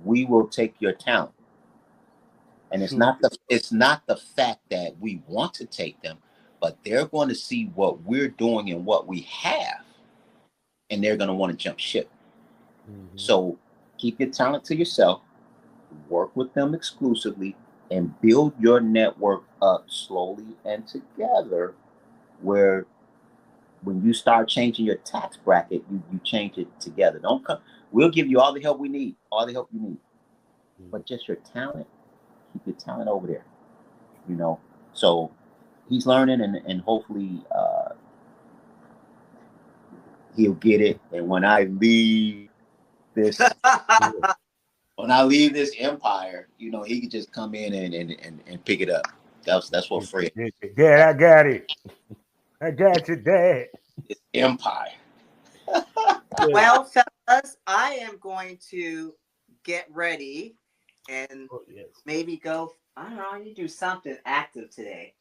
we will take your talent, and it's not the fact that we want to take them, but they're going to see what we're doing and what we have, and they're going to want to jump ship. So keep your talent to yourself, work with them exclusively, and build your network up slowly and together, where when you start changing your tax bracket, you change it together. We'll give you all the help you need, but just your talent, keep your talent over there, So he's learning, and hopefully he'll get it. And when I leave this, empire, he could just come in and pick it up. That's what Fred. Dad, I got it. I got you, Dad. It's empire. Well, fellas, I am going to get ready and maybe go. I don't know. I need to do something active today.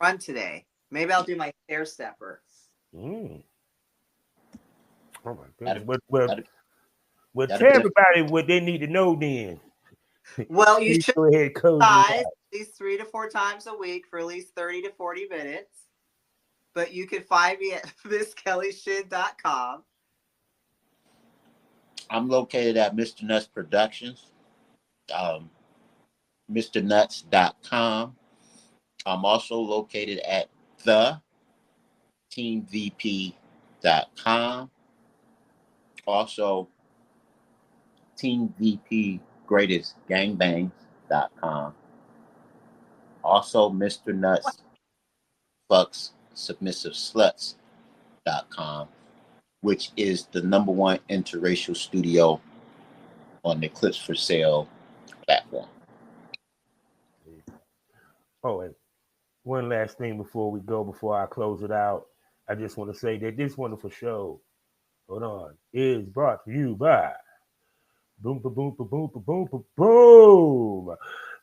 Run today. Maybe I'll do my stair stepper. Oh my goodness! Well, tell everybody what they need to know then. Well, you should exercise at least 3 to 4 times a week for at least 30 to 40 minutes. But you can find me at MissKellieShin.com. I'm located at Mr. Nuts Productions, MrNuts.com. I'm also located at TheTeamVP.com. Also, Team VP Greatest Gangbangs.com. Also, Mr. Nuts Fucks Submissive Sluts.com, which is the #1 interracial studio on the Clips for Sale platform. Oh, and one last thing before I close it out, I just want to say that this wonderful show, is brought to you by Boom, boom, boom, boom, boom, boom, boom, boom.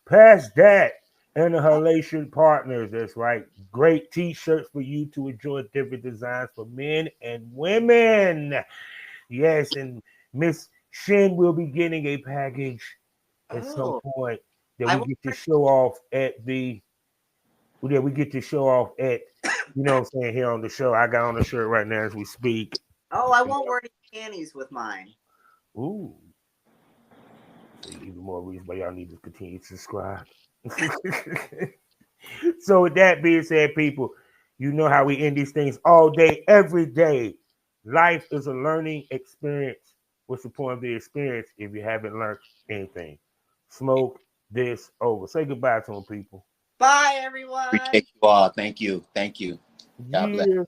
Past that, Annihilation Partners. That's right. Great t-shirts for you to enjoy, different designs for men and women. Yes, and Miss Shin will be getting a package at some point that we get to show off at You know what I'm saying? Here on the show, I got on the shirt right now as we speak. Oh, I won't wear any panties with mine. Ooh. So even more reason why y'all need to continue to subscribe. So with that being said, people, you know how we end these things all day, every day. Life is a learning experience. What's the point of the experience if you haven't learned anything? Smoke this over. Say goodbye to them, people. Bye, everyone. Appreciate you all. Thank you. God bless. Yeah.